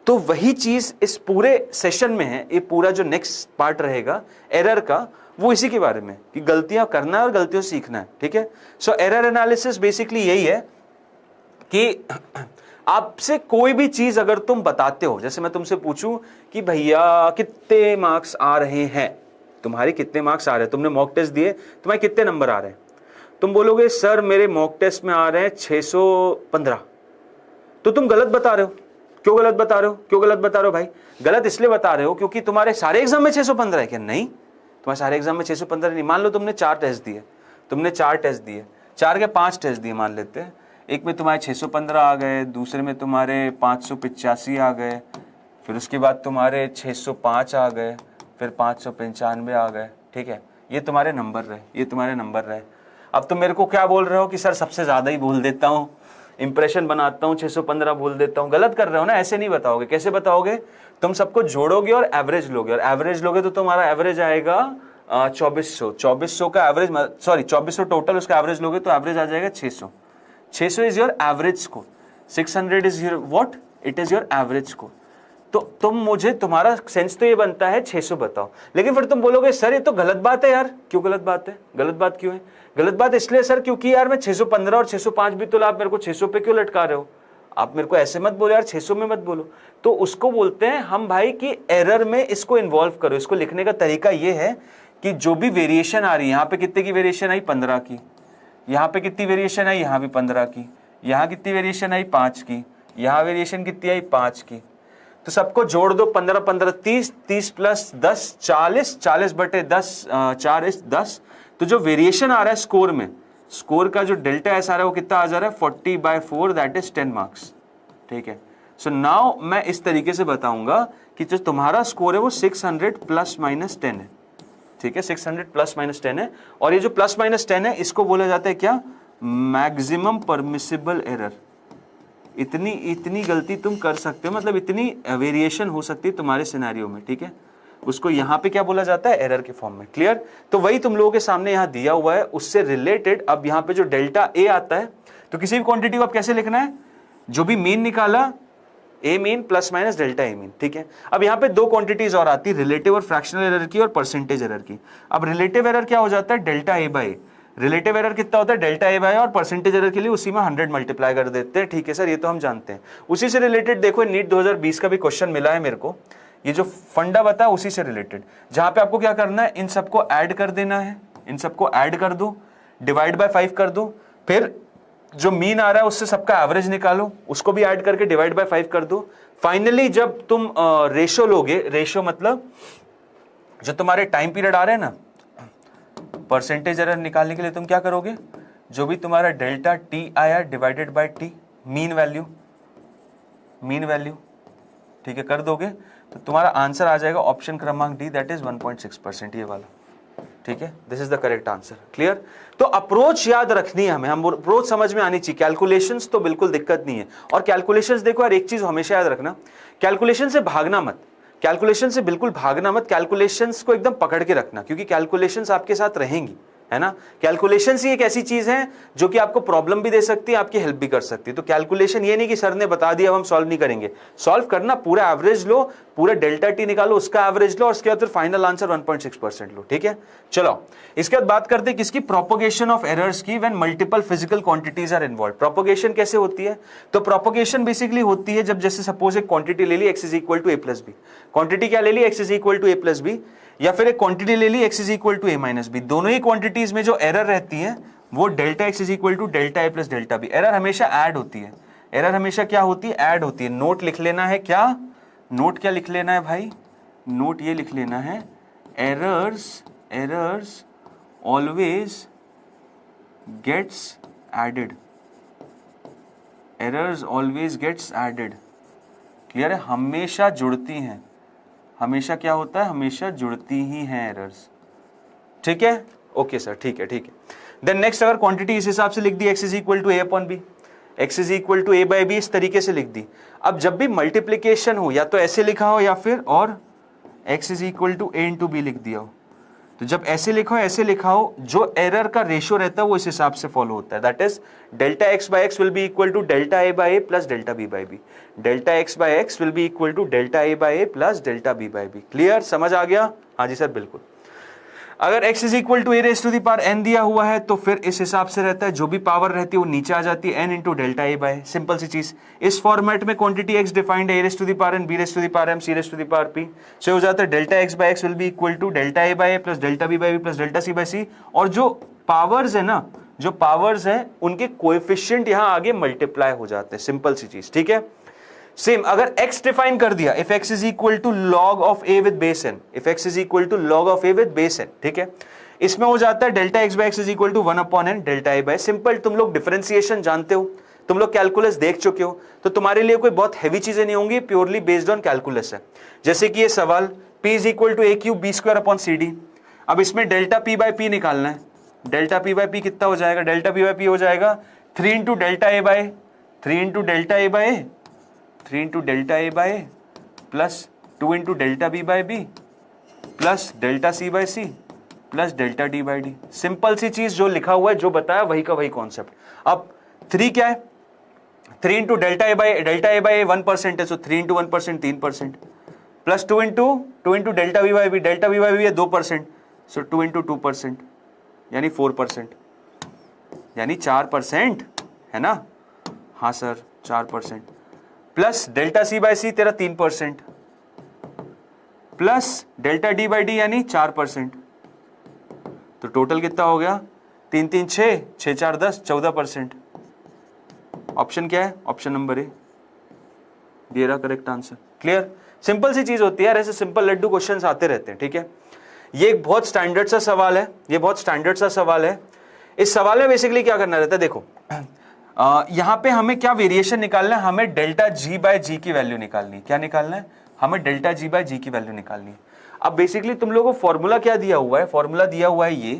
तो वही चीज इस पूरे सेशन में है, ये पूरा जो नेक्स्ट पार्ट रहेगा एरर का, वो इसी के बारे में कि गलतियां करना है और गलतियों से सीखना है। ठीक है, सो एरर एनालिसिस बेसिकली यही है कि आपसे कोई भी चीज अगर तुम बताते हो, जैसे मैं तुमसे पूछूं कि भैया कितने मार्क्स आ रहे हैं, तुम्हारे कितने मार्क्स आ रहे हैं, तुमने मॉक टेस्ट दिए, तुम्हारे कितने नंबर आ रहे हैं, तुम बोलोगे सर मेरे मॉक टेस्ट में आ रहे हैं 615, तो तुम गलत बता रहे हो। क्यों गलत बता रहे हो? क्यों गलत बता रहे हो भाई? गलत इसलिए बता रहे हो क्योंकि तुम्हारे सारे एग्जाम में 615 है क्या? नहीं, तुम्हारे सारे एग्जाम में 615 नहीं। मान लो तुमने 4 टेस्ट दिए, तुमने 4 टेस्ट दिए, 4 के 5 टेस्ट दिए मान लेते हैं, एक में तुम्हारे 615 आ गए, दूसरे में तुम्हारे 585 आ गए, फिर उसके बाद तुम्हारे 605 आ गए, फिर 595 आ गए। ठीक है, ये तुम्हारे नंबर रहे, ये तुम्हारे नंबर रहे। अब तुम मेरे को क्या बोल रहे हो कि सर सबसे ज्यादा ही बोल देता हूँ, इंप्रेशन बनाता हूँ, 615 बोल देता हूँ। गलत कर रहे हो ना, ऐसे नहीं बताओगे। कैसे बताओगे? तुम सबको जोड़ोगे और एवरेज लोगे, और एवरेज लोगे तो तुम्हारा एवरेज आएगा 2400 का एवरेज, सॉरी 2400 टोटल, उसका एवरेज लोगे तो एवरेज आ जाएगा 600 is your average score, 600 is your what, it is your average score. तो तुम मुझे, तुम्हारा सेंस तो ये बनता है 600 बताओ, लेकिन फिर तुम बोलोगे सर ये तो गलत बात है यार। क्यों गलत बात है? गलत बात क्यों है? गलत बात इसलिए सर क्योंकि यार मैं 615 और 605 भी तो, आप मेरे को 600 पे क्यों लटका रहे हो? आप मेरे को ऐसे मत बोलो यार, 600 में मत बोलो। तो उसको बोलते हैं हम भाई कि एरर में इसको इन्वॉल्व करो। इसको लिखने का तरीका ये है कि जो भी वेरिएशन आ रही है, यहाँ पे कितने की वेरिएशन आई? 15 की। यहाँ पे कितनी वेरिएशन आई? यहाँ भी 15 की। यहाँ कितनी वेरिएशन आई? 5 की। यहाँ वेरिएशन कितनी आई? 5 की। तो सबको जोड़ दो, 15 15 30, 30 प्लस 10 40, 40 बटे 10 4 इस 10। तो जो वेरिएशन आ रहा है स्कोर में, स्कोर का जो डेल्टा एस आ रहा है वो कितना आ जा रहा है? 40/4, दैट इज 10 मार्क्स। ठीक है, सो नाउ मैं इस तरीके से बताऊंगा कि जो तुम्हारा स्कोर है वो 600 ± 10 है। ठीक है, 600 ± 10 है, और ये जो ±10 है इसको बोला जाता है क्या? Maximum permissible error. इतनी गलती तुम कर सकते हो, मतलब इतनी वेरिएशन हो सकती है तुम्हारे सिनेरियो में। ठीक है, उसको यहाँ पे क्या बोला जाता है? एरर के फॉर्म में। क्लियर? तो वही तुम लोगों के सामने यहाँ दिया हुआ है, उससे रिलेटेड अब यहाँ पे जो डेल्टा ए आता है, तो किसी भी क्वांटिटी को आप कैसे लिखना है? जो भी मीन निकाला ए mean plus minus delta A mean, ठीक है। अब यहाँ पे दो क्वांटिटीज और आती है, रिलेटिव और फ्रैक्शनल एरर की और परसेंटेज एरर की। अब रिलेटिव एरर क्या हो जाता है, delta A by, relative error कितना होता है, डेल्टा ए बाई, और परसेंटेज एरर के लिए उसी में 100 मल्टीप्लाई कर देते हैं, ठीक है सर, ये तो हम जानते हैं। उसी से रिलेटेड देखो नीट 2020 का भी क्वेश्चन मिला है मेरे को, ये जो फंडा बता उसी से रिलेटेड, जहां पे आपको क्या करना है, इन सबको ऐड कर देना है, इन सबको ऐड कर दो, डिवाइड बाय 5 कर दो, फिर जो मीन आ रहा है उससे सबका एवरेज निकालो, उसको भी ऐड करके डिवाइड बाय 5 कर दो। फाइनली जब तुम रेशो लोगे, रेशो मतलब जो तुम्हारे टाइम पीरियड आ रहे हैं ना, परसेंटेज एरर निकालने के लिए तुम क्या करोगे, जो भी तुम्हारा डेल्टा टी आया divided by T, mean value, mean value, ठीक है, कर दोगे तो तुम्हारा आंसर आ जाएगा ऑप्शन क्रमांक डी, दैट इज 1.6%, ये वाला, ठीक है, this is the correct answer. Clear? तो अप्रोच याद रखनी है हमें, हम अप्रोच समझ में आनी चाहिए। कैलकुलेशंस तो बिल्कुल दिक्कत नहीं है, और कैलकुलेशंस देखो यार, एक चीज हमेशा याद रखना, कैलकुलेशन से भागना मत, कैलकुलेशन से बिल्कुल भागना मत, कैलकुलेशंस को एकदम पकड़ के रखना, क्योंकि कैलकुलेशंस आपके साथ रहेंगी, है ना। कैलकुलेशंस ही एक ऐसी चीज है जो कि आपको प्रॉब्लम भी दे सकती है, आपकी हेल्प भी कर सकती है। तो कैलकुलेशन ये नहीं कि सर ने बता दिया अब हम सॉल्व नहीं करेंगे, सॉल्व करना, पूरा एवरेज लो, पूरा डेल्टा टी निकालो, उसका एवरेज लो, और उसके बाद फिर फाइनल आंसर 1.6% लो, ठीक है। चलो इसके बाद बात करते हैं किसकी, प्रोपोगेशन ऑफ एरर्स की when multiple physical quantities are involve. Propagation कैसे होती है, तो प्रोपोगेशन बेसिकली होती है जब जैसे सपोज एक क्वांटिटी ले ली x is equal to A plus B, quantity क्या ले ली, x is equal to A plus B, या फिर एक क्वांटिटी ले ली x is equal to A minus B, दोनों ही क्वांटिटीज में जो एरर रहती है वो delta x is equal to delta A plus delta B. Error हमेशा ऐड होती है, एरर हमेशा क्या होती है, ऐड होती है। नोट लिख लेना है, क्या नोट, क्या लिख लेना है भाई, नोट ये लिख लेना है, errors always gets added, errors always gets added. Clear है, हमेशा जुड़ती हैं, हमेशा क्या होता है, हमेशा जुड़ती ही हैं एरर्स, ठीक है। ओके सर, ठीक है, ठीक है। देन नेक्स्ट, अगर क्वांटिटी इस हिसाब से लिख दी, x is equal to A upon B, x is equal to A by B, इस तरीके से लिख दी। अब जब भी मल्टीप्लीकेशन हो, या तो ऐसे लिखा हो, या फिर और x is equal to A into B लिख दिया हो, तो जब ऐसे लिखा हो, ऐसे लिखा हो, जो एरर का रेशियो रहता है वो इस हिसाब से फॉलो होता है, that is delta X by X will be equal to delta A by A plus delta B by B, delta X by X will be equal to delta A by A plus delta B by B. Clear, समझ आ गया? हाँ जी sir, बिल्कुल। अगर x is equal to A raise to the power n दिया हुआ है तो फिर इस हिसाब से रहता है, जो भी पावर रहती है वो नीचे आ जाती है, n into delta A by, simple सी चीज। इस फॉर्मेट में क्वांटिटी x डिफाइंड है, a raise to the power n, b raise to the power m, c raise to the power p, so हो जाता है delta x by x will be equal to delta A by A plus delta b by b plus delta c by c, और जो powers है ना, जो powers है उनके कोएफिशिएंट यहां आगे मल्टीप्लाई हो जाते हैं, सिंपल सी चीज, ठीक है। सेम अगर x डिफाइन कर दिया, if x is equal to log of a with base n, if x is equal to log of a with base n, ठीक है, इसमें हो जाता है delta x by x is equal to 1 upon n delta a by, simple. तुम लोग differentiation जानते हो, तुम लोग कैलकुलस देख चुके हो, तो तुम्हारे लिए कोई बहुत हैवी चीजें नहीं होंगी, प्योरली बेस्ड ऑन कैलकुलस है। जैसे कि ये सवाल p is equal to a cube b square upon c d, अब इसमें डेल्टा p बाय p निकालना है, डेल्टा p बाय p कितना हो जाएगा, डेल्टा p बाय p हो जाएगा 3 into delta a by 3 into delta a by 3 into delta a by plus 2 into delta b by b plus delta c by c plus delta D by D. Simple सी चीज, जो लिखा हुआ है, जो बताया वही का वही कॉन्सेप्ट। अब 3 क्या है, 3 इंटू डेल्टा ए बाई 1% है, so 3 into 1% 3%, plus 2 into delta v by B, delta v by b है 2%, सो 2 इंटू 2% यानी 4%, यानी 4%, है ना। हाँ sir 4%, plus delta C by C तेरा 3%, plus delta D by D यानी 4%, तो टोटल कितना हो गया, 3 3 6, 6 4 10, 14%। ऑप्शन क्या है, ऑप्शन नंबर ए, ये रहा करेक्ट आंसर। क्लियर, सिंपल सी चीज होती है यार, ऐसे सिंपल लड्डू क्वेश्चंस आते रहते हैं, ठीक है। ये एक बहुत स्टैंडर्ड सा सवाल है, ये बहुत स्टैंडर्ड सा सवाल है। इस सवाल में बेसिकली क्या करना रहता है, देखो यहां पे हमें क्या वेरिएशन निकालना है, हमें डेल्टा जी बाय जी की वैल्यू निकालनी है। क्या निकालना है, हमें डेल्टा जी बाय जी की वैल्यू निकालनी है। अब बेसिकली तुम लोगों को फॉर्मूला क्या दिया हुआ है, फॉर्मूला दिया हुआ है ये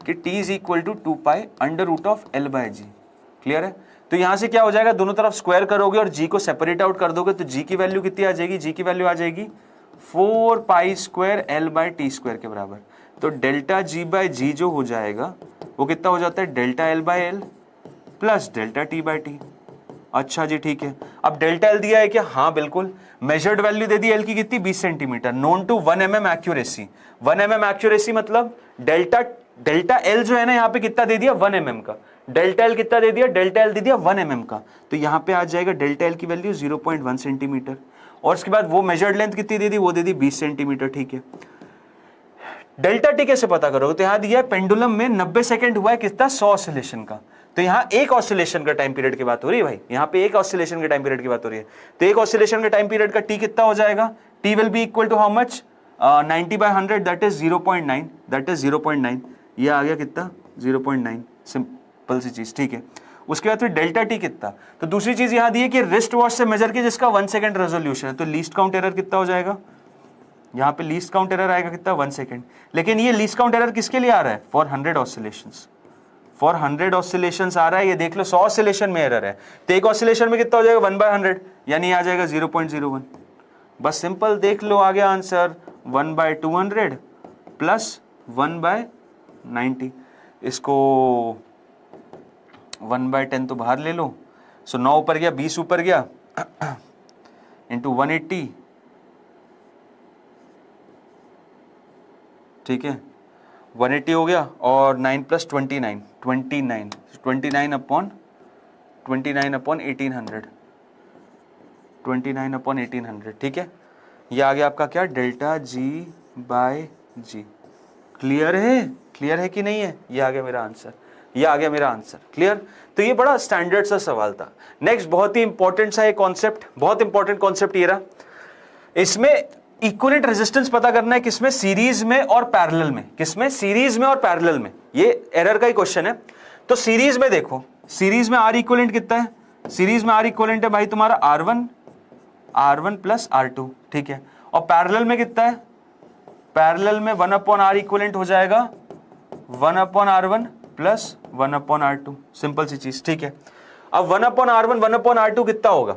कि t is equal to 2 pi under root of l by g. Clear है, तो यहां से क्या हो जाएगा, दोनों तरफ स्क्वायर करोगे और g को सेपरेट आउट कर दोगे, तो g की वैल्यू कितनी आ जाएगी, g की वैल्यू आ जाएगी 4 pi square l by t square के बराबर। तो डेल्टा g बाय जी जो हो जाएगा वो कितना हो जाता है, delta l by l plus delta t by t, अच्छा जी ठीक है। अब डेल्टा एल दिया है क्या? हाँ बिल्कुल। मेजर्ड वैल्यू दे दी एल की कितनी? 20 centimetre. Known to 1 mm accuracy. 1 mm accuracy मतलब डेल्टा एल जो है ना यहाँ पे कितना दे दिया? 1 mm का। डेल्टा एल कितना दे दिया? डेल्टा एल दे दिया 1 mm का। तो यहाँ पे आ जाएगा डेल्टा एल की वैल्यू 0.1 सेंटीमीटर। और उसके बाद वो मेजर्ड लेंथ कितनी दे दी? वो दे दी 20 सेंटीमीटर। ठीक है। डेल्टा टी कैसे पता करोगे? तो यहां दिया पेंडुलम में 90 सेकंड हुआ है कितना? 100 ऑसिलेशन का। तो यहां एक ऑसिलेशन का टाइम पीरियड की बात हो रही है भाई, यहां पे एक ऑसिलेशन के टाइम पीरियड की बात हो रही है। तो एक ऑसिलेशन के टाइम पीरियड का टी कितना हो जाएगा? T will be equal to how much? 90/100 that is 0.9, that is 0.9। ये आ गया कितना? 0.9। सिंपल सी चीज। ठीक है। उसके बाद फिर डेल्टा टी कितना? तो दूसरी चीज यहां दी है कि रिस्ट वॉच से मेजर किया जिसका 1 सेकंड रेजोल्यूशन है। तो लीस्ट काउंट एरर कितना हो जाएगा? यहां पे लीस्ट काउंट एरर आएगा कितना? 1 सेकंड। लेकिन ये लीस्ट काउंट एरर किसके लिए आ रहा है? For 100 oscillations. फॉर 100 ऑसिलेशंस आ रहा है। ये देख लो 100 ऑसिलेशन में एरर है। तो एक ऑसिलेशन में कितना हो जाएगा? 1/100, यानी आ जाएगा 0.01। बस सिंपल देख लो आ गया आंसर 1/200 प्लस 1/90। इसको 1/10 तो बाहर ले लो। सो 9 ऊपर गया, 20 ऊपर गया इंटू 180। ठीक है। 180 हो गया और 9 + 29 29 अपॉन 1800। 29/1800। ठीक है। ये आ गया आपका क्या? Delta G/G। क्लियर है? क्लियर है कि नहीं है? ये आ गया मेरा आंसर। ये आ गया मेरा आंसर। क्लियर? तो ये बड़ा स्टैंडर्ड सा सवाल था। नेक्स्ट बहुत ही इंपॉर्टेंट सा एक कॉन्सेप्ट, बहुत इंपॉर्टेंट कॉन्सेप्ट ये रहा। इसमें इक्विवेलेंट रेजिस्टेंस पता करना है। किसमें? सीरीज में और पैरेलल में। किसमें? सीरीज में और पैरेलल में। ये एरर का ही क्वेश्चन है। तो सीरीज में देखो, सीरीज में आर इक्विवेलेंट कितना है? सीरीज में आर इक्विवेलेंट है भाई तुम्हारा R1 प्लस R2। ठीक है। और पैरेलल में कितना है? पैरेलल में 1/R इक्विवेलेंट हो जाएगा 1/R1 प्लस 1/R2। सिंपल सी चीज। ठीक है। अब 1/R1 1/R2 कितना होगा?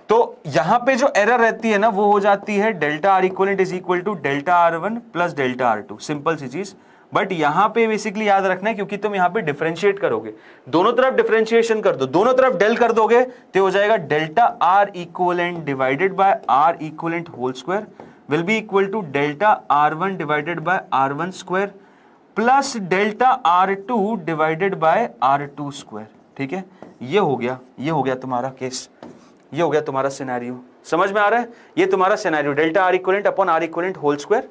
तो यहां पे जो एरर रहती है ना वो हो जाती है delta are equivalent is equal to delta R1 plus delta R2। Simple सी चीज। बट यहां पे बेसिकली याद रखना है क्योंकि तुम यहां पे डिफरेंशिएट करोगे, दोनों तरफ डिफरेंशिएशन कर दो, दोनों तरफ डेल कर दोगे तो हो जाएगा delta are equivalent divided by r equivalent whole square will be equal to delta R1 divided by R1 square plus delta R2 divided by R2 square. ठीक है। ये हो गया तुम्हारा केस, ये हो गया तुम्हारा सिनेरियो। समझ में आ रहा है? ये तुम्हारा scenario delta are equivalent upon r equivalent whole square.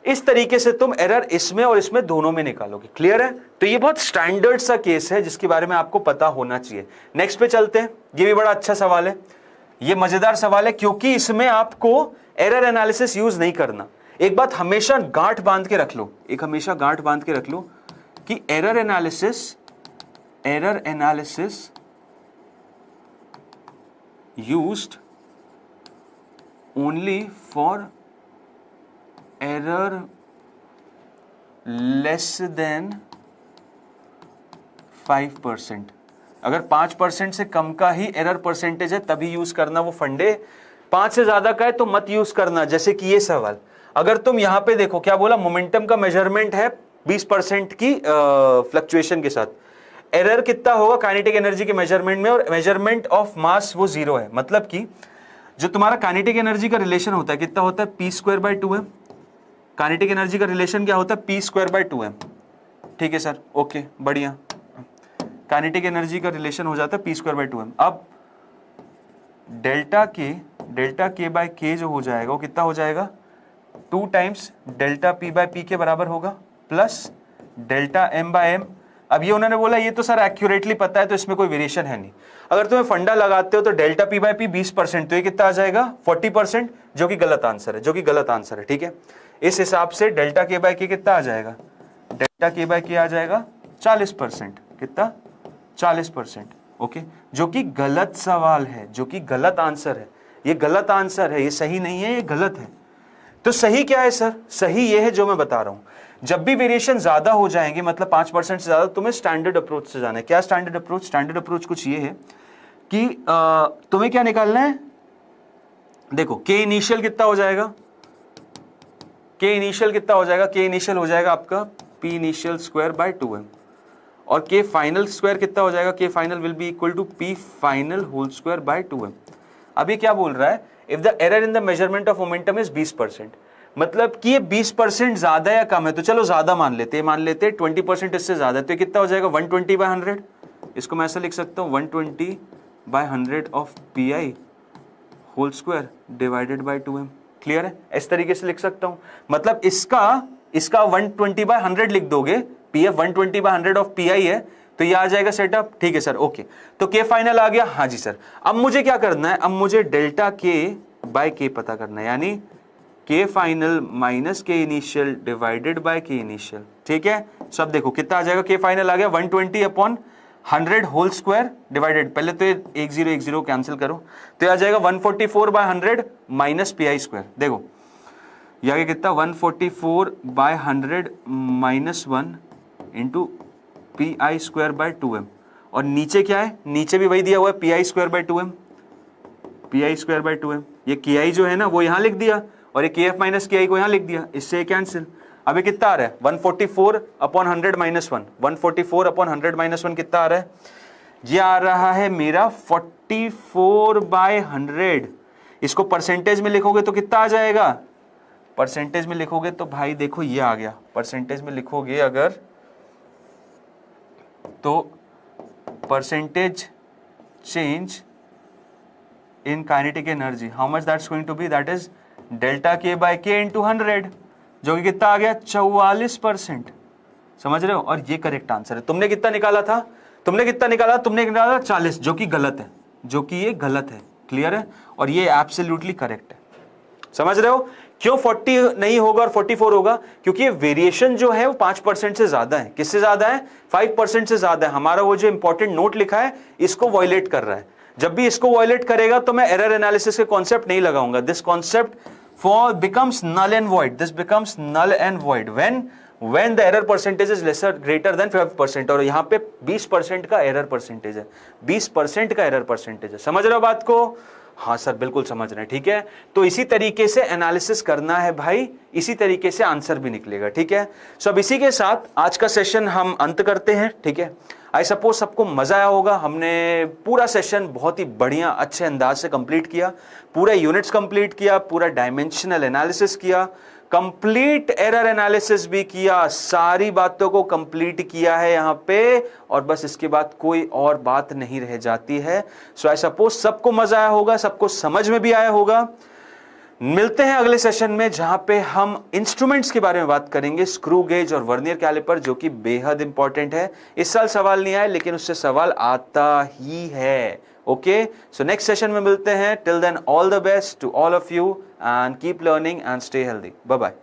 इस तरीके से तुम एरर इसमें और इसमें दोनों में निकालोगे। क्लियर है? तो ये बहुत स्टैंडर्ड सा केस है जिसके बारे में आपको पता होना चाहिए। नेक्स्ट पे चलते हैं। ये भी बड़ा अच्छा सवाल है, ये मजेदार सवाल है क्योंकि इसमें आपको एरर एनालिसिस यूज नहीं करना। एक बात हमेशा गांठ बांध के रख लो, एक हमेशा गांठ बांध के रख लो कि error analysis used only for error less than 5%। अगर 5% से कम का ही एरर परसेंटेज है तभी यूज करना वो फंडे, 5 से ज्यादा का है तो मत यूज करना। जैसे कि ये सवाल अगर तुम यहां पे देखो क्या बोला, मोमेंटम का मेजरमेंट है 20% की फ्लक्चुएशन के साथ, एरर कितना होगा काइनेटिक एनर्जी के मेजरमेंट में, और मेजरमेंट ऑफ मास वो 0 है। मतलब कि जो तुम्हारा काइनेटिक एनर्जी का रिलेशन होता है कितना होता है? p²/2m। काइनेटिक एनर्जी का रिलेशन क्या होता है? p²/2m। ठीक है सर, ओके बढ़िया। काइनेटिक एनर्जी का रिलेशन हो जाता है p²/2m। अब डेल्टा k/k जो हो जाएगा वो कितना हो जाएगा? 2 टाइम्स डेल्टा p/p के बराबर होगा प्लस डेल्टा m/m। अब ये उन्होंने बोला ये तो सर एक्यूरेटली पता है तो इसमें कोई वेरिएशन है नहीं। अगर तुम्हें फंडा लगाते हो तो डेल्टा p/p 20%, तो ये कितना आ जाएगा? 40%, जो कि गलत आंसर है, जो कि गलत आंसर है। ठीक है। इस हिसाब से डेल्टा k/k कितना आ जाएगा? डेल्टा k/k आ जाएगा 40%। कितना? 40%। ओके, जो कि गलत सवाल है, जो कि गलत आंसर है। ये गलत आंसर है, ये सही नहीं है, ये गलत है। तो सही क्या है सर? सही ये है जो मैं बता रहा हूं, जब भी वेरिएशन ज्यादा हो जाएंगे मतलब 5% से ज्यादा, तुम्हें स्टैंडर्ड अप्रोच से जाना है। क्या स्टैंडर्ड अप्रोच? स्टैंडर्ड अप्रोच कुछ ये है कि तुम्हें क्या निकालना है? देखो के इनिशियल कितना हो जाएगा? के इनिशियल कितना हो जाएगा? के इनिशियल हो जाएगा आपका p initial² / 2m। और k फाइनल स्क्वायर कितना हो जाएगा, k final will be equal to p final whole square by 2m। अब ये क्या बोल रहा है, if the error in the measurement of momentum is 20%, मतलब कि ये 20% ज्यादा या कम है, तो चलो ज्यादा मान लेते हैं, 20% इससे ज्यादा है, तो ये कितना हो जाएगा 120/100। इसको मैं ऐसा लिख सकता हूँ 120/100 of PI whole square divided by 2m। Clear है, इस तरीके से लिख सकता हूं, मतलब इसका 120/100 लिख दोगे, PF 120/100 ऑफ PI है, तो ये आ जाएगा सेटअप। ठीक है सर, ओके, तो K फाइनल आ गया। हाँ जी सर, अब मुझे क्या करना है, अब मुझे डेल्टा K बाय K पता करना है, यानी K final minus K initial divided by K initial. ठीक है, सब देखो कितना आ जाएगा, K फाइनल आ गया 120/100 होल स्क्वायर डिवाइडेड, पहले तो 10 कैंसिल करो, तो आ जाएगा 144/100 माइनस PI स्क्वायर। देखो ये आगे कितना 144/100 minus 1 into PI square by 2m, और नीचे क्या है, नीचे भी वही दिया हुआ है PI square by 2m, PI square by 2m। ये KI जो है ना वो यहां लिख दिया, और ये KF माइनस KI को यहां लिख दिया, इससे कैंसिल। अभी कितना आ रहा है 144/100 माइनस 1, 144/100 माइनस 1 कितना आ रहा है, ये आ रहा है मेरा 44/100। इसको परसेंटेज में लिखोगे तो कितना आ जाएगा, परसेंटेज में लिखोगे तो भाई देखो ये आ गया, परसेंटेज में लिखोगे अगर तो percentage change in kinetic energy, how much that's going to be, that is delta K by K into 100, जो कि कितना आ गया 44%। समझ रहे हो, और ये करेक्ट आंसर है। तुमने कितना निकाला था, तुमने निकाला 40, जो कि गलत है, जो कि ये गलत है। क्लियर है, और ये एब्सोल्युटली करेक्ट है। समझ रहे हो क्यों 40 नहीं होगा और 44 होगा, क्योंकि ये वेरिएशन जो है वो 5% से ज्यादा है। किससे ज्यादा है, 5% से ज्यादा है। हमारा वो जो इंपॉर्टेंट नोट लिखा है इसको वायलेट कर रहा है। जब भी इसको वायलेट करेगा तो मैं एरर एनालिसिस के कॉन्सेप्ट नहीं लगाऊंगा। This concept for becomes null and void, this becomes null and void when the error percentage is lesser greater than 5%, और यहां पे 20% का एरर परसेंटेज है, 20% का एरर परसेंटेज है। समझ रहे हो बात को, हाँ सर बिल्कुल समझ रहे हैं। ठीक है, तो इसी तरीके से एनालिसिस करना है भाई, इसी तरीके से आंसर भी निकलेगा। ठीक है, सो अब इसी के साथ आज का सेशन हम अंत करते हैं। ठीक है, आई सपोज सबको मजा आया होगा। हमने पूरा सेशन बहुत ही बढ़िया अच्छे अंदाज से कंप्लीट किया, पूरा यूनिट्स कंप्लीट किया, पूरा डायमेंशनल एनालिसिस किया, कंप्लीट एरर एनालिसिस भी किया, सारी बातों को कंप्लीट किया है यहां पे, और बस इसके बाद कोई और बात नहीं रह जाती है। सो आई सपोज सबको मजा आया होगा, सबको समझ में भी आया होगा। मिलते हैं अगले सेशन में, जहां पे हम इंस्ट्रूमेंट्स के बारे में बात करेंगे, स्क्रू गेज और वर्नियर कैलिपर, जो कि बेहद इंपॉर्टेंट है। इस साल सवाल नहीं आया, लेकिन उससे सवाल आता ही है। ओके, सो नेक्स्ट सेशन में मिलते हैं। Till then all the best to all of you and keep learning and stay healthy. Bye bye.